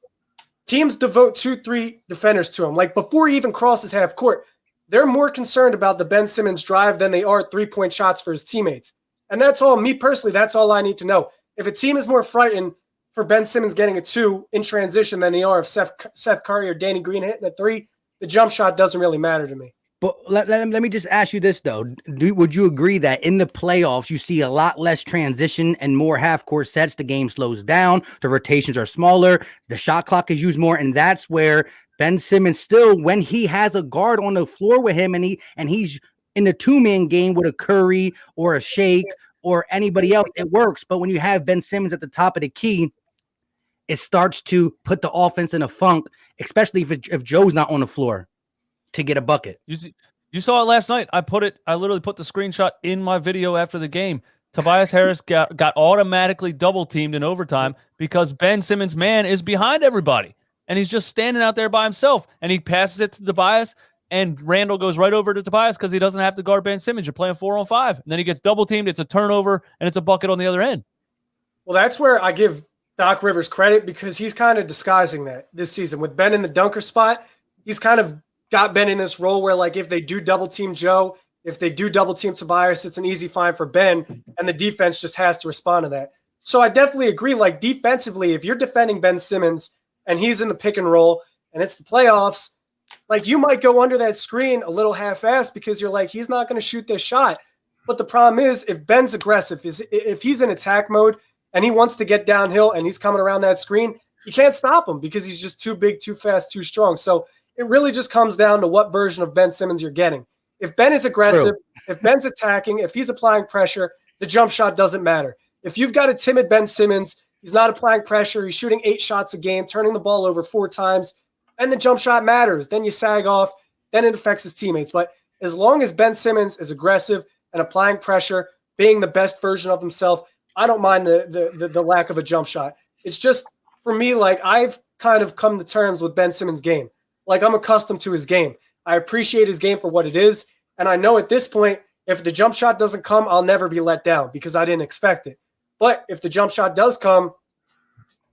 S3: teams devote 2-3 defenders to him. Like before he even crosses half court, they're more concerned about the Ben Simmons drive than they are 3-point shots for his teammates. And that's all, me personally, that's all I need to know. If a team is more frightened for Ben Simmons getting a 2 in transition than they are of Seth Curry or Danny Green hitting a 3, the jump shot doesn't really matter to me.
S2: But let me just ask you this, though. Would you agree that in the playoffs, you see a lot less transition and more half-court sets? The game slows down. The rotations are smaller. The shot clock is used more. And that's where Ben Simmons still, when he has a guard on the floor with him and he's in the two-man game with a Curry or a Shake or anybody else, it works. But when you have Ben Simmons at the top of the key, it starts to put the offense in a funk, especially if Joe's not on the floor to get a bucket.
S4: You saw it last night. I literally put the screenshot in my video after the game. Tobias Harris got automatically double teamed in overtime because Ben Simmons' man is behind everybody. And he's just standing out there by himself. And he passes it to Tobias, and Randall goes right over to Tobias because he doesn't have to guard Ben Simmons. You're playing 4-on-5. And then he gets double teamed. It's a turnover, and it's a bucket on the other end.
S3: Well, that's where I give Doc Rivers credit because he's kind of disguising that this season. With Ben in the dunker spot, he's kind of got Ben in this role where, like, if they do double team Joe, if they do double team Tobias, it's an easy find for Ben, and the defense just has to respond to that. So I definitely agree. Like, defensively, if you're defending Ben Simmons and he's in the pick and roll and it's the playoffs, like, you might go under that screen a little half-assed because you're like, he's not going to shoot this shot. But the problem is, if Ben's aggressive, if he's in attack mode and he wants to get downhill and he's coming around that screen, you can't stop him because he's just too big, too fast, too strong. So it really just comes down to what version of Ben Simmons you're getting. If Ben is aggressive, if Ben's attacking, if he's applying pressure, the jump shot doesn't matter. If you've got a timid Ben Simmons, he's not applying pressure, he's shooting 8 shots a game, turning the ball over 4 times, and the jump shot matters. Then you sag off, then it affects his teammates. But as long as Ben Simmons is aggressive and applying pressure, being the best version of himself, I don't mind the lack of a jump shot. It's just, for me, like, I've kind of come to terms with Ben Simmons' game. Like, I'm accustomed to his game. I appreciate his game for what it is. And I know at this point, if the jump shot doesn't come, I'll never be let down because I didn't expect it. But if the jump shot does come,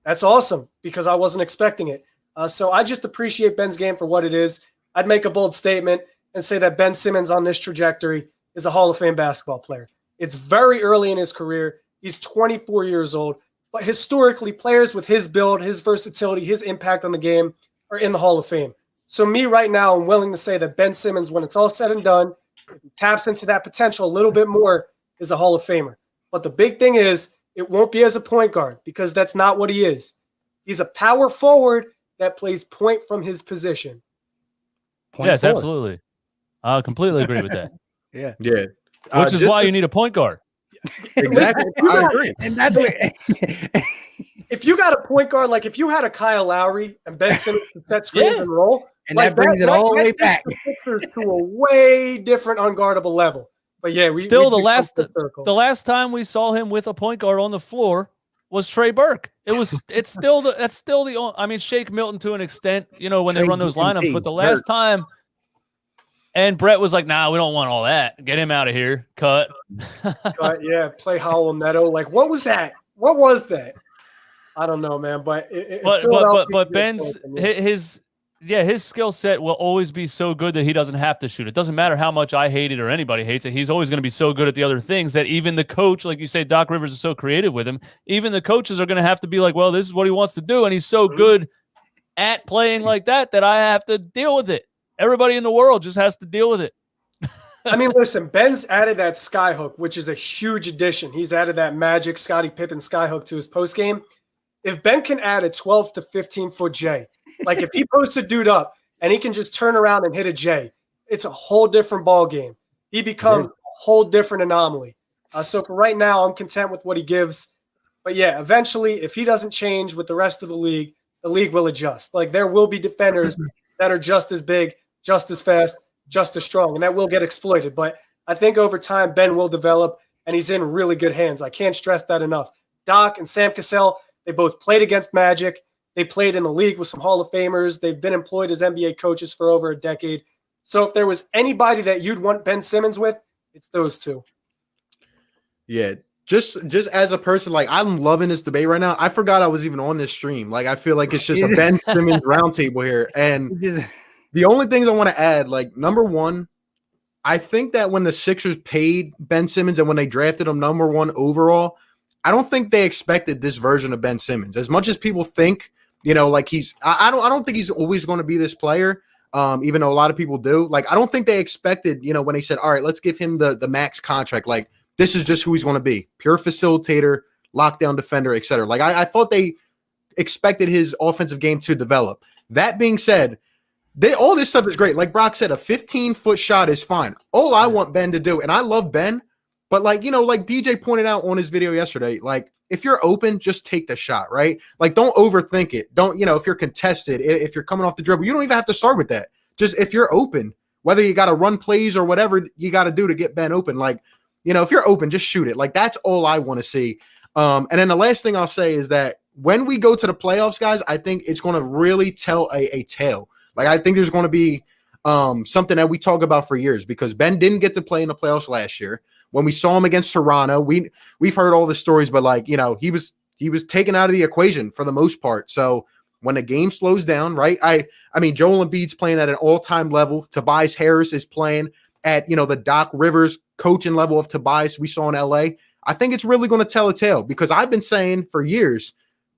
S3: that's awesome because I wasn't expecting it. So I just appreciate Ben's game for what it is. I'd make a bold statement and say that Ben Simmons on this trajectory is a Hall of Fame basketball player. It's very early in his career. He's 24 years old. But historically, players with his build, his versatility, his impact on the game are in the Hall of Fame. So me right now, I'm willing to say that Ben Simmons, when it's all said and done, if he taps into that potential a little bit more, is a Hall of Famer. But the big thing is, it won't be as a point guard because that's not what he is. He's a power forward that plays point from his position.
S4: Yes, absolutely. I completely agree with that.
S1: Yeah.
S4: Which is why you need a point guard.
S1: Exactly. I agree.
S2: And that's where
S3: if you got a point guard, like if you had a Kyle Lowry and Ben Simmons could set screens and roll,
S2: and like that brings it all the way back
S3: to a way different unguardable level. But yeah,
S4: the last time we saw him with a point guard on the floor was Trey Burke. That's still the only, I mean, Shake Milton to an extent, when they run those lineups, but the last time And Brett was like, nah, we don't want all that. Get him out of here. Cut.
S3: Yeah, play Hollow Meadow. Like, what was that? What was that? I don't know, man. But
S4: Ben's his skill set will always be so good that he doesn't have to shoot. It doesn't matter how much I hate it or anybody hates it. He's always going to be so good at the other things that even the coach, like you say, Doc Rivers is so creative with him. Even the coaches are going to have to be like, well, this is what he wants to do. And he's so good at playing like that I have to deal with it. Everybody in the world just has to deal with it.
S3: I mean, listen, Ben's added that skyhook, which is a huge addition. He's added that magic Scottie Pippen skyhook to his post game. If Ben can add a 12 to 15-foot J, like if he posts a dude up and he can just turn around and hit a J, it's a whole different ball game. He becomes a whole different anomaly. So for right now, I'm content with what he gives. But yeah, eventually, if he doesn't change with the rest of the league will adjust. Like there will be defenders that are just as big, just as fast, just as strong, and that will get exploited. But I think over time, Ben will develop, and he's in really good hands. I can't stress that enough. Doc and Sam Cassell, they both played against Magic. They played in the league with some Hall of Famers. They've been employed as NBA coaches for over a decade. So if there was anybody that you'd want Ben Simmons with, it's those two.
S1: Yeah, just as a person, like I'm loving this debate right now. I forgot I was even on this stream. Like I feel like it's just a Ben Simmons roundtable here. And the only things I want to add, like number one, I think that when the Sixers paid Ben Simmons and when they drafted him number one overall, I don't think they expected this version of Ben Simmons. As much as people think, like I don't think he's always going to be this player. Even though a lot of people do. Like I don't think they expected, when they said, all right, let's give him the max contract. Like this is just who he's going to be. Pure facilitator, lockdown defender, etc. Like I thought they expected his offensive game to develop. That being said, all this stuff is great. Like Brock said, a 15-foot shot is fine. All I want Ben to do, and I love Ben, but like DJ pointed out on his video yesterday, like if you're open, just take the shot, right? Like don't overthink it. Don't, if you're contested, if you're coming off the dribble, you don't even have to start with that. Just if you're open, whether you got to run plays or whatever you got to do to get Ben open, like, if you're open, just shoot it. Like that's all I want to see. And then the last thing I'll say is that when we go to the playoffs, guys, I think it's going to really tell a tale. Like I think there's going to be something that we talk about for years because Ben didn't get to play in the playoffs last year. When we saw him against Toronto, we've heard all the stories, but like, he was taken out of the equation for the most part. So when the game slows down, right? I mean, Joel Embiid's playing at an all-time level. Tobias Harris is playing at, the Doc Rivers coaching level of Tobias we saw in LA. I think it's really going to tell a tale because I've been saying for years,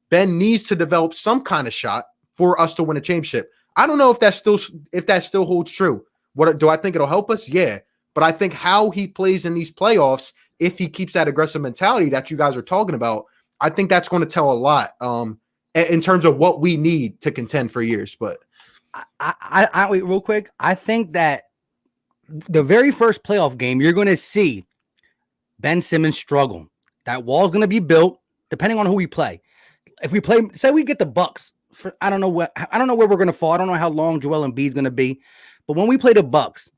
S1: Ben needs to develop some kind of shot for us to win a championship. I don't know if that still holds true. What do I think it'll help us? Yeah. But I think how he plays in these playoffs, if he keeps that aggressive mentality that you guys are talking about, I think that's going to tell a lot in terms of what we need to contend for years. But
S2: I wait real quick. I think that the very first playoff game, you're going to see Ben Simmons struggle. That wall's going to be built depending on who we play. If we play, say we get the Bucks, I don't know where we're going to fall. I don't know how long Joel Embiid's going to be, but when we play the Bucks,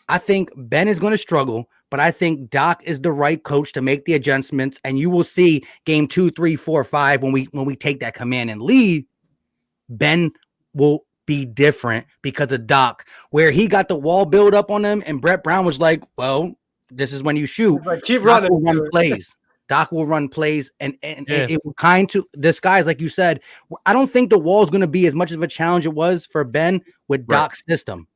S2: I think Ben is going to struggle, but I think Doc is the right coach to make the adjustments. And you will see game 2, 3, 4, 5 when we take that command and lead. Ben will be different because of Doc, where he got the wall built up on him, and Brett Brown was like, "Well, this is when you shoot.
S3: Like, keep running,
S2: run plays." Doc will run plays, and it will kind to disguise, like you said. I don't think the wall is going to be as much of a challenge it was for Ben with Doc's system.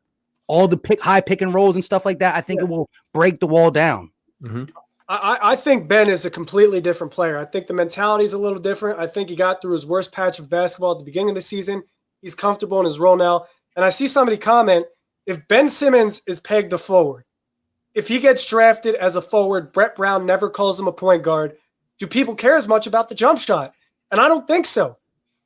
S2: All the high pick and rolls and stuff like that, I think it will break the wall down.
S1: Mm-hmm.
S3: I think Ben is a completely different player. I think the mentality is a little different. I think he got through his worst patch of basketball at the beginning of the season. He's comfortable in his role now. And I see somebody comment, if Ben Simmons is pegged a forward, if he gets drafted as a forward, Brett Brown never calls him a point guard, do people care as much about the jump shot? And I don't think so.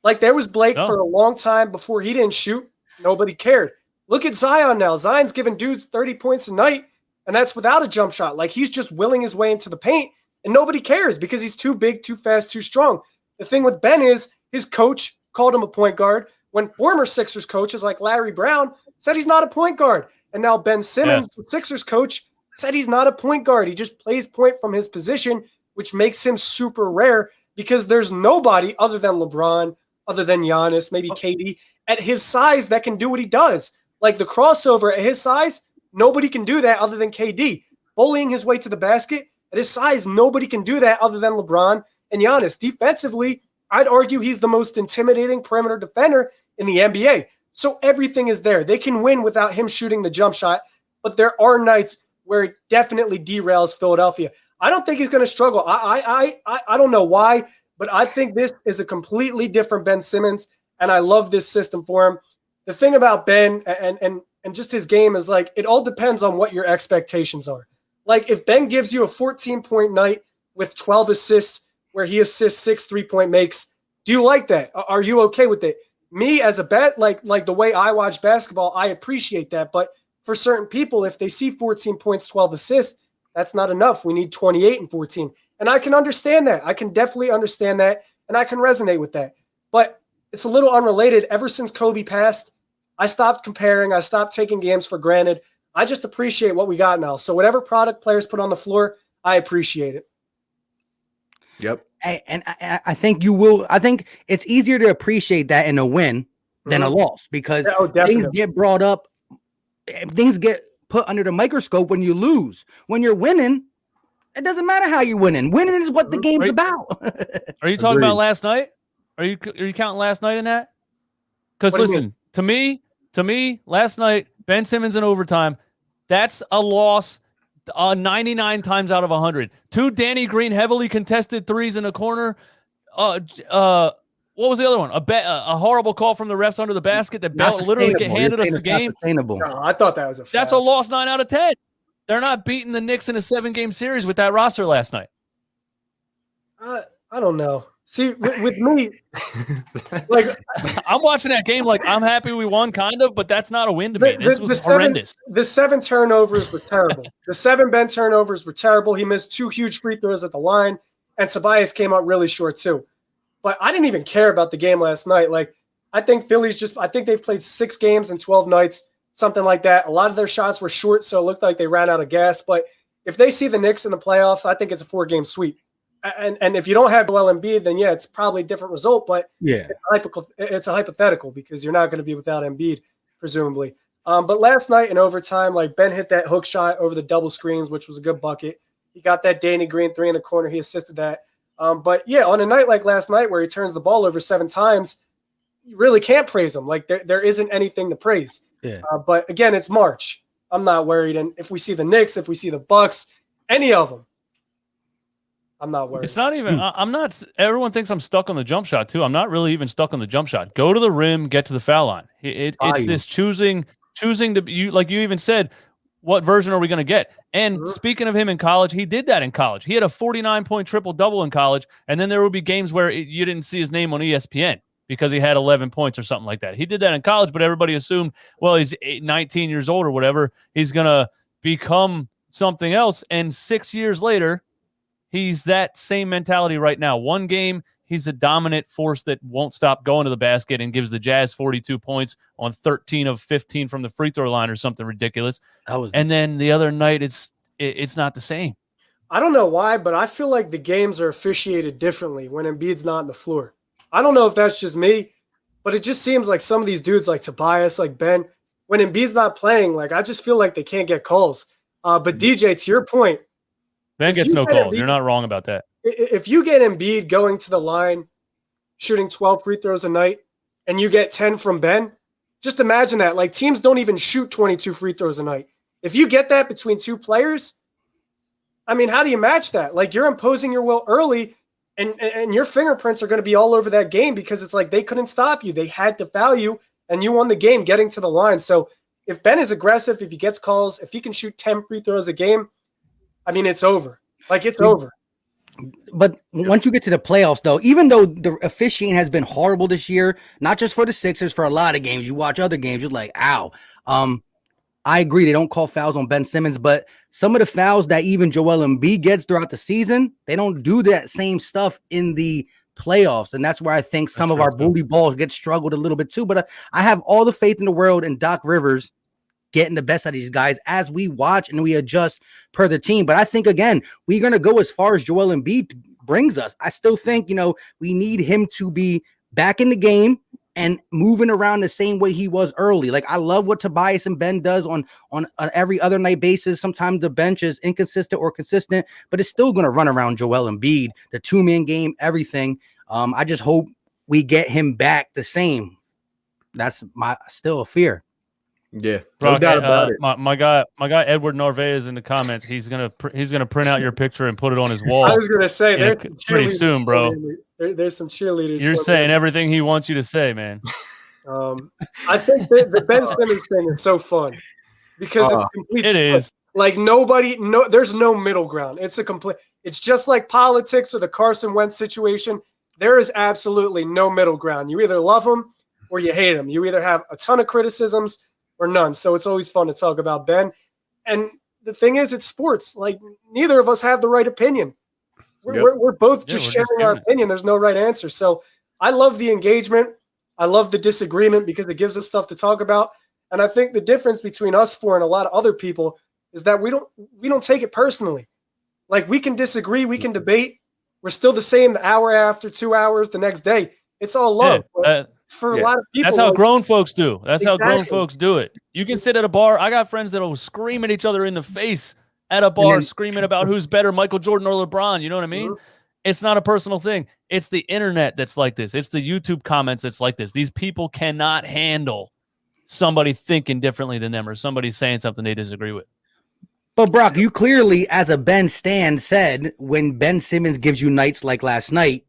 S3: Like there was Blake for a long time before he didn't shoot. Nobody cared. Look at Zion now. Zion's giving dudes 30 points a night, and that's without a jump shot. Like he's just willing his way into the paint, and nobody cares because he's too big, too fast, too strong. The thing with Ben is his coach called him a point guard when former Sixers coaches like Larry Brown said he's not a point guard. And now Ben Simmons, the Sixers coach, said he's not a point guard. He just plays point from his position, which makes him super rare because there's nobody other than LeBron, other than Giannis, maybe KD, at his size that can do what he does. Like the crossover at his size, nobody can do that other than KD. Bullying his way to the basket, at his size, nobody can do that other than LeBron and Giannis. Defensively, I'd argue he's the most intimidating perimeter defender in the NBA. So everything is there. They can win without him shooting the jump shot, but there are nights where it definitely derails Philadelphia. I don't think he's going to struggle. I don't know why, but I think this is a completely different Ben Simmons, and I love this system for him. The thing about Ben and just his game is like it all depends on what your expectations are. Like if Ben gives you a 14-point night with 12 assists where he assists 6 3-point makes, do you like that? Are you okay with it? Me as a bet, like the way I watch basketball, I appreciate that. But for certain people, if they see 14 points, 12 assists, that's not enough. We need 28 and 14. And I can understand that. I can definitely understand that. And I can resonate with that. But it's a little unrelated. Ever since Kobe passed, I stopped comparing. I stopped taking games for granted. I just appreciate what we got now. So whatever product players put on the floor, I appreciate it.
S1: Yep.
S2: And I think you will. I think it's easier to appreciate that in a win than a loss because things get brought up. Things get put under the microscope when you lose. When you're winning, it doesn't matter how you're winning. Winning is what the game's about.
S4: Are you talking about last night? Are you counting last night in that? Because listen, to me, last night, Ben Simmons in overtime, that's a loss 99 times out of 100. 2 Danny Green heavily contested threes in a corner. What was the other one? A horrible call from the refs under the basket that literally handed us the game.
S3: No, I thought that was a foul.
S4: That's a loss 9 out of 10. They're not beating the Knicks in a 7-game series with that roster last night.
S3: I don't know. See, with me, like
S4: I'm watching that game like I'm happy we won, kind of, but that's not a win to me. This was horrendous.
S3: The 7 turnovers were terrible. The 7 Ben turnovers were terrible. He missed 2 huge free throws at the line, and Tobias came out really short too. But I didn't even care about the game last night. Like, I think I think they've played 6 games in 12 nights, something like that. A lot of their shots were short, so it looked like they ran out of gas. But if they see the Knicks in the playoffs, I think it's a 4-game sweep. And if you don't have Joel Embiid, then yeah, it's probably a different result. But
S2: yeah,
S3: it's a hypothetical because you're not going to be without Embiid, presumably. But last night in overtime, like Ben hit that hook shot over the double screens, which was a good bucket. He got that Danny Green 3 in the corner. He assisted that. But yeah, on a night like last night where he turns the ball over 7 times, you really can't praise him. Like there isn't anything to praise.
S2: Yeah.
S3: But again, it's March. I'm not worried. And if we see the Knicks, if we see the Bucks, any of them, I'm not worried.
S4: It's not even. I'm not. Everyone thinks I'm stuck on the jump shot too. I'm not really even stuck on the jump shot. Go to the rim, get to the foul line. It's this choosing to you. Like you even said, what version are we going to get? And speaking of him in college, he did that in college. He had a 49-point triple-double in college, and then there would be games where you didn't see his name on ESPN because he had 11 points or something like that. He did that in college, but everybody assumed, well, he's 19 years old or whatever. He's going to become something else. And 6 years later, he's that same mentality right now. One game, he's a dominant force that won't stop going to the basket and gives the Jazz 42 points on 13 of 15 from the free throw line or something ridiculous. And then the other night, it's not the same.
S3: I don't know why, but I feel like the games are officiated differently when Embiid's not on the floor. I don't know if that's just me, but it just seems like some of these dudes like Tobias, like Ben, when Embiid's not playing, like I just feel like they can't get calls. But DJ, to your point,
S4: Ben gets no calls. You're not wrong about that.
S3: If you get Embiid going to the line, shooting 12 free throws a night, and you get 10 from Ben, just imagine that. Like teams don't even shoot 22 free throws a night. If you get that between 2 players, I mean, how do you match that? Like you're imposing your will early, and your fingerprints are going to be all over that game because it's like they couldn't stop you. They had to foul you, and you won the game getting to the line. So if Ben is aggressive, if he gets calls, if he can shoot 10 free throws a game, I mean, it's over. Like, it's over.
S2: But once you get to the playoffs, though, even though the officiating has been horrible this year, not just for the Sixers, for a lot of games, you watch other games, you're like, ow. I agree, they don't call fouls on Ben Simmons, but some of the fouls that even Joel Embiid gets throughout the season, they don't do that same stuff in the playoffs. And that's where I think some of our booty balls get struggled a little bit too. But I have all the faith in the world in Doc Rivers getting the best out of these guys as we watch and we adjust per the team. But I think, again, we're going to go as far as Joel Embiid brings us. I still think, we need him to be back in the game and moving around the same way he was early. Like, I love what Tobias and Ben does on every other night basis. Sometimes the bench is inconsistent or consistent, but it's still going to run around Joel Embiid, the 2-man game, everything. I just hope we get him back the same. That's still a fear.
S1: Yeah,
S4: no doubt about it. My guy Edward Narvaez in the comments. He's gonna print out your picture and put it on his wall.
S3: I was gonna say there's
S4: pretty soon, bro.
S3: There's some cheerleaders.
S4: You're saying everything he wants you to say, man.
S3: I think the Ben Simmons thing is so fun because it's complete.
S4: It is.
S3: Like there's no middle ground. It's just like politics or the Carson Wentz situation. There is absolutely no middle ground. You either love him or you hate him. You either have a ton of criticisms or none. So it's always fun to talk about Ben. And the thing is, it's sports. Like, neither of us have the right opinion. We're both just sharing our opinion. There's no right answer. So I love the engagement. I love the disagreement because it gives us stuff to talk about. And I think the difference between us four and a lot of other people is that we don't take it personally. Like, we can disagree, we can debate. We're still the same the hour after, 2 hours, the next day. It's all love. For a lot of people,
S4: that's how grown folks do. That's how grown folks do it. You can sit at a bar. I got friends that'll scream at each other in the face at a bar, screaming about who's better, Michael Jordan or LeBron. You know what I mean? It's not a personal thing. It's the internet that's like this. It's the YouTube comments that's like this. These people cannot handle somebody thinking differently than them or somebody saying something they disagree with.
S2: But Brock, you clearly, as a Ben stan, said when Ben Simmons gives you nights like last night,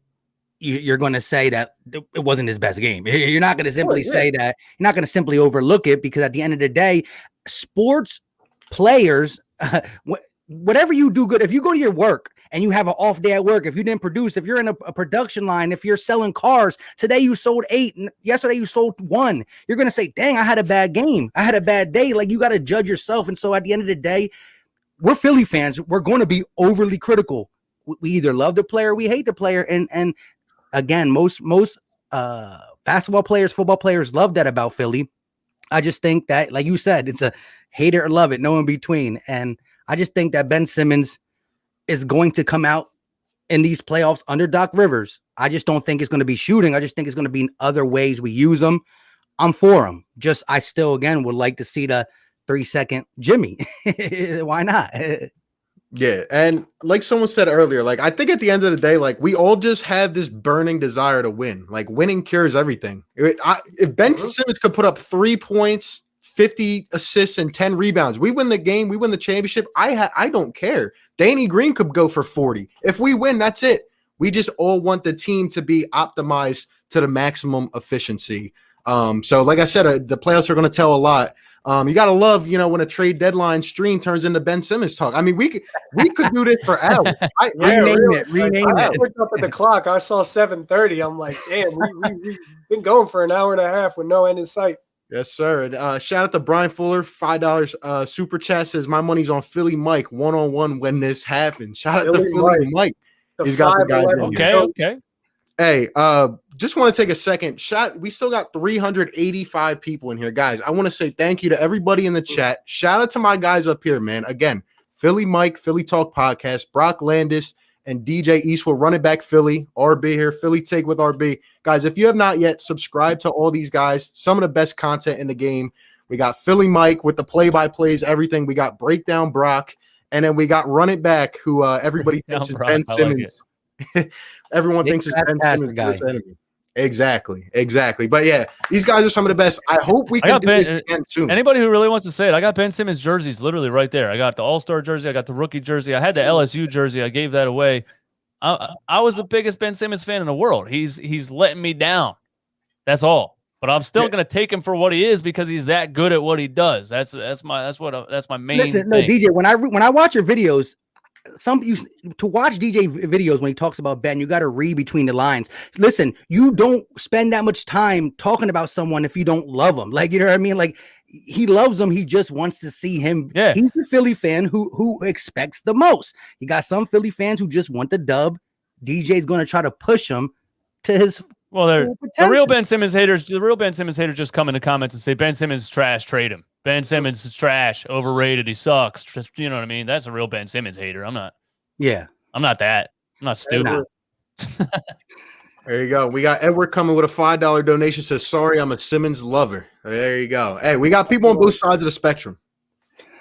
S2: you're going to say that it wasn't his best game. You're not going to simply say that. You're not going to simply overlook it, because at the end of the day, sports players, whatever you do good, if you go to your work and you have an off day at work, if you didn't produce, if you're in a production line, if you're selling cars, today you sold 8, and yesterday you sold 1, you're going to say, dang, I had a bad game. I had a bad day. Like, you got to judge yourself. And so at the end of the day, we're Philly fans. We're going to be overly critical. We either love the player or we hate the player. And again, most basketball players, football players love that about Philly. I just think that, like you said, it's a hate it or love it, no in between. And I just think that Ben Simmons is going to come out in these playoffs under Doc Rivers. I just don't think it's going to be shooting. I just think it's going to be in other ways we use them. I'm for him. I still, again, would like to see the 3-second Jimmy. Why not?
S1: Yeah, and like someone said earlier, like, I think at the end of the day, like, we all just have this burning desire to win. Like, winning cures everything. If Ben Simmons could put up 3 points, 50 assists, and 10 rebounds, we win the game, we win the championship. I don't care. Danny Green could go for 40. If we win, that's it. We just all want the team to be optimized to the maximum efficiency. So like I said, the playoffs are going to tell a lot. You got to love, when a trade deadline stream turns into Ben Simmons talk. I mean, we could do this for hours.
S2: Rename it.
S3: I looked up at the clock. I saw 7:30. I'm like, damn, we've been going for an hour and a half with no end in sight.
S1: Yes, sir. And shout out to Brian Fuller, $5 super chat, says my money's on Philly Mike one-on-one when this happens. Shout out to Philly Mike. He's got the guys in here.
S4: Okay.
S1: Hey, just want to take a second. We still got 385 people in here, guys. I want to say thank you to everybody in the chat. Shout out to my guys up here, man. Again, Philly Mike, Philly Talk Podcast, Brock Landis, and DJ Eastwood, running back Philly, RB here, Philly Take with RB. Guys, if you have not yet, subscribe to all these guys. Some of the best content in the game. We got Philly Mike with the play-by-plays, everything. We got Breakdown Brock, and then we got Run It Back, who everybody thinks is Ben Simmons. Everyone thinks it's Ben Simmons' worst enemy. Exactly. But yeah, these guys are some of the best. I hope we can do this again soon.
S4: Anybody who really wants to say it, I got Ben Simmons jerseys literally right there. I got the All-Star jersey. I got the rookie jersey. I had the LSU jersey. I gave that away. I was the biggest Ben Simmons fan in the world. He's letting me down. That's all. But I'm still going to take him for what he is because he's that good at what he does. That's my main thing.
S2: No, DJ, when I watch your videos, to watch DJ videos when he talks about Ben, you got to read between the lines. Listen, you don't spend that much time talking about someone if you don't love them. Like, you know what I mean? Like, he loves them. He just wants to see him.
S4: Yeah.
S2: He's the Philly fan who expects the most. You got some Philly fans who just want the dub. DJ's going to try to push him to his.
S4: Well, the real Ben Simmons haters just come in the comments and say Ben Simmons is trash, trade him. Ben Simmons is trash, overrated, he sucks. You know what I mean? That's a real Ben Simmons hater. I'm not.
S2: Yeah.
S4: I'm not that. I'm not stupid.
S1: There you go. We got Edward coming with a $5 donation. Says, sorry, I'm a Simmons lover. There you go. Hey, we got people on both sides of the spectrum.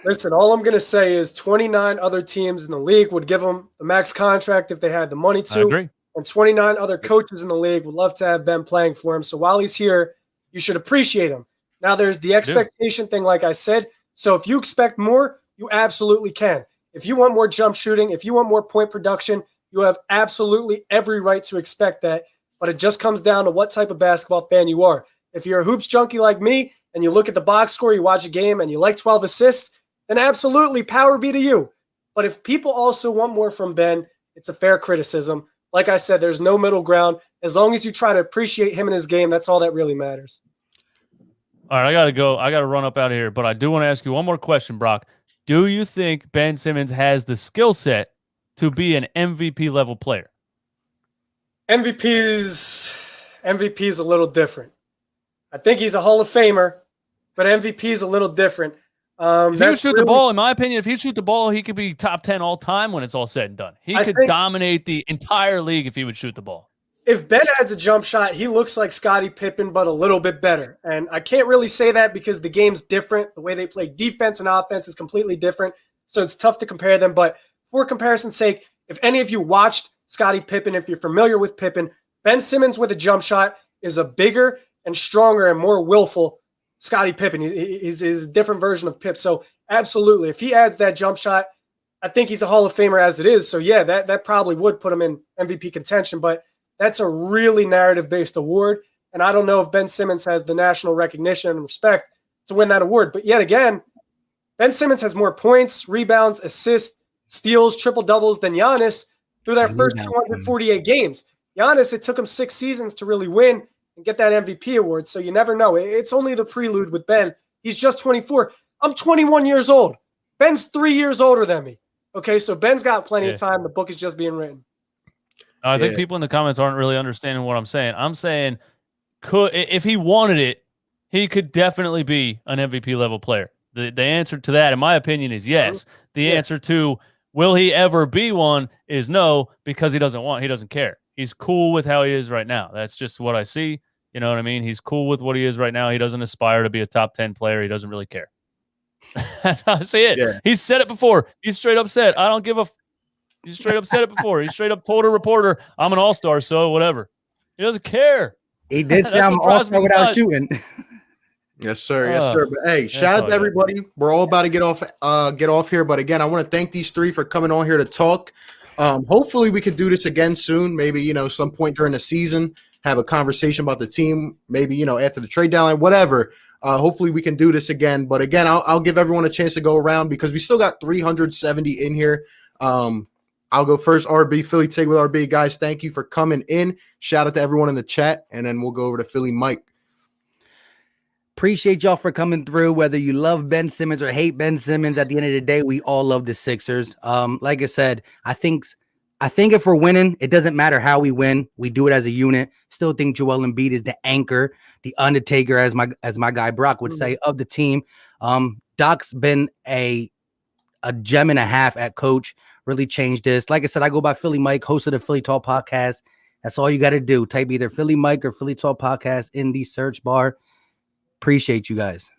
S3: Listen, all I'm going to say is 29 other teams in the league would give him the max contract if they had the money to.
S4: I agree.
S3: And 29 other coaches in the league would love to have Ben playing for him. So while he's here, you should appreciate him. Now, there's the expectation thing, like I said. So if you expect more, you absolutely can. If you want more jump shooting, if you want more point production, you have absolutely every right to expect that. But it just comes down to what type of basketball fan you are. If you're a hoops junkie like me and you look at the box score, you watch a game and you like 12 assists, then absolutely power be to you. But if people also want more from Ben, it's a fair criticism. Like I said, there's no middle ground. As long as you try to appreciate him and his game, that's all that really matters.
S4: All right, I got to go. I got to run up out of here. But I do want to ask you one more question, Brock. Do you think Ben Simmons has the skill set to be an MVP level player?
S3: MVP is a little different. I think he's a Hall of Famer, but MVP is a little different.
S4: If he would shoot the ball, in my opinion, if he shoot the ball, he could be top 10 all time when it's all said and done. He could dominate the entire league if he would shoot the ball.
S3: If Ben has a jump shot, he looks like Scottie Pippen, but a little bit better. And I can't really say that because the game's different. The way they play defense and offense is completely different. So it's tough to compare them. But for comparison's sake, if any of you watched Scottie Pippen, if you're familiar with Pippen, Ben Simmons with a jump shot is a bigger and stronger and more willful Scottie Pippen. He's a different version of Pip. So absolutely, if he adds that jump shot, I think he's a Hall of Famer as it is. So yeah, that probably would put him in MVP contention, but that's a really narrative-based award. And I don't know if Ben Simmons has the national recognition and respect to win that award. But yet again, Ben Simmons has more points, rebounds, assists, steals, triple-doubles than Giannis through their first 248 games. Giannis, it took him 6 seasons to really win and get that MVP award. So you never know. It's only the prelude with Ben. He's just 24. I'm 21 years old. Ben's 3 years older than me. Okay, so Ben's got plenty of time. The book is just being written.
S4: I think people in the comments aren't really understanding what I'm saying. I'm saying if he wanted it, he could definitely be an MVP level player. The answer to that, in my opinion, is yes. The answer to will he ever be one is no, because he doesn't care. He's cool with how he is right now. That's just what I see. You know what I mean? He's cool with what he is right now. He doesn't aspire to be a top 10 player. He doesn't really care. That's how I see it. Yeah. He's said it before. He's straight up said, I don't give a He straight up said it before. He straight up told a reporter, I'm an all-star, so whatever. He doesn't care.
S2: He did say I'm an all-star without shooting.
S1: Yes, sir. Yes, sir. But hey, shout out to everybody. We're all about to get off here. But again, I want to thank these three for coming on here to talk. Hopefully we can do this again soon. Maybe, some point during the season, have a conversation about the team. Maybe, after the trade deadline, whatever. Hopefully we can do this again. But again, I'll give everyone a chance to go around because we still got 370 in here. I'll go first. RB, Philly Take with RB. Guys, thank you for coming in. Shout out to everyone in the chat. And then we'll go over to Philly Mike.
S2: Appreciate y'all for coming through. Whether you love Ben Simmons or hate Ben Simmons, at the end of the day, we all love the Sixers. Like I said, I think if we're winning, it doesn't matter how we win. We do it as a unit. Still think Joel Embiid is the anchor, the Undertaker, as my guy Brock would say, of the team. Doc's been a gem and a half at coach. Really changed this. Like I said, I go by Philly Mike, host of the Philly Talk podcast. That's all you got to do. Type either Philly Mike or Philly Talk podcast in the search bar. Appreciate you guys.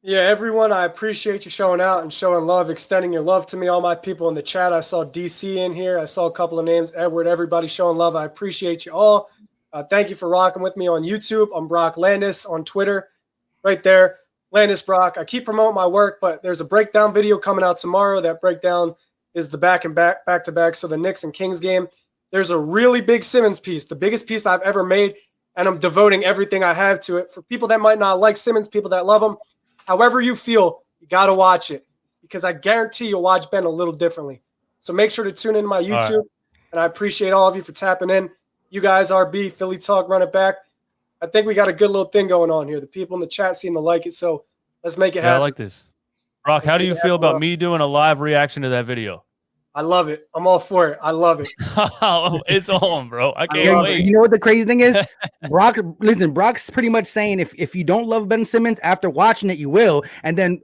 S3: Yeah, everyone, I appreciate you showing out and showing love, extending your love to me. All my people in the chat, I saw DC in here. I saw a couple of names, Edward, everybody showing love. I appreciate you all. Thank you for rocking with me on YouTube. I'm Brock Landis on Twitter, right there. Landis Brock. I keep promoting my work, but there's a breakdown video coming out tomorrow. That breakdown is the back-to-back, so the Knicks and Kings game. There's a really big Simmons piece, the biggest piece I've ever made, and I'm devoting everything I have to it. For people that might not like Simmons, people that love him, however you feel, you got to watch it because I guarantee you'll watch Ben a little differently. So make sure to tune in to my YouTube, and I appreciate all of you for tapping in. You guys, RB, Philly Talk, run it back. I think we got a good little thing going on here. The people in the chat seem to like it, so let's make it happen.
S4: I like this. Brock, how do you feel about me doing a live reaction to that video?
S3: I love it. I'm all for it. I love it.
S4: It's on, bro. I can't wait.
S2: You know what the crazy thing is? Brock's pretty much saying if you don't love Ben Simmons, after watching it, you will. And then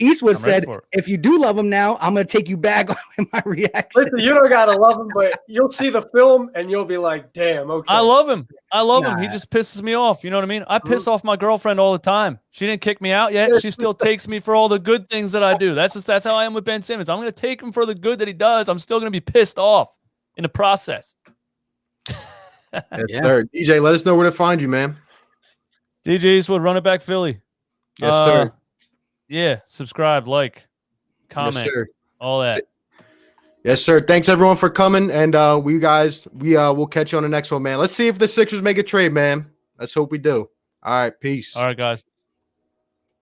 S2: Eastwood said, if you do love him now, I'm going to take you back in my reaction.
S3: Listen, you don't got to love him, but you'll see the film and you'll be like, damn, okay.
S4: I love him. I love him. He just pisses me off. You know what I mean? I piss off my girlfriend all the time. She didn't kick me out yet. She still takes me for all the good things that I do. That's how I am with Ben Simmons. I'm going to take him for the good that he does. I'm still going to be pissed off in the process.
S1: Yes, sir. DJ, let us know where to find you, man.
S4: DJ Eastwood, run it back Philly.
S1: Yes, sir.
S4: Yeah, subscribe, like, comment,
S1: yes,
S4: all that.
S1: Yes, sir. Thanks everyone for coming, and we'll catch you on the next one, man. Let's see if the Sixers make a trade, man. Let's hope we do. All right, peace.
S4: All right, guys.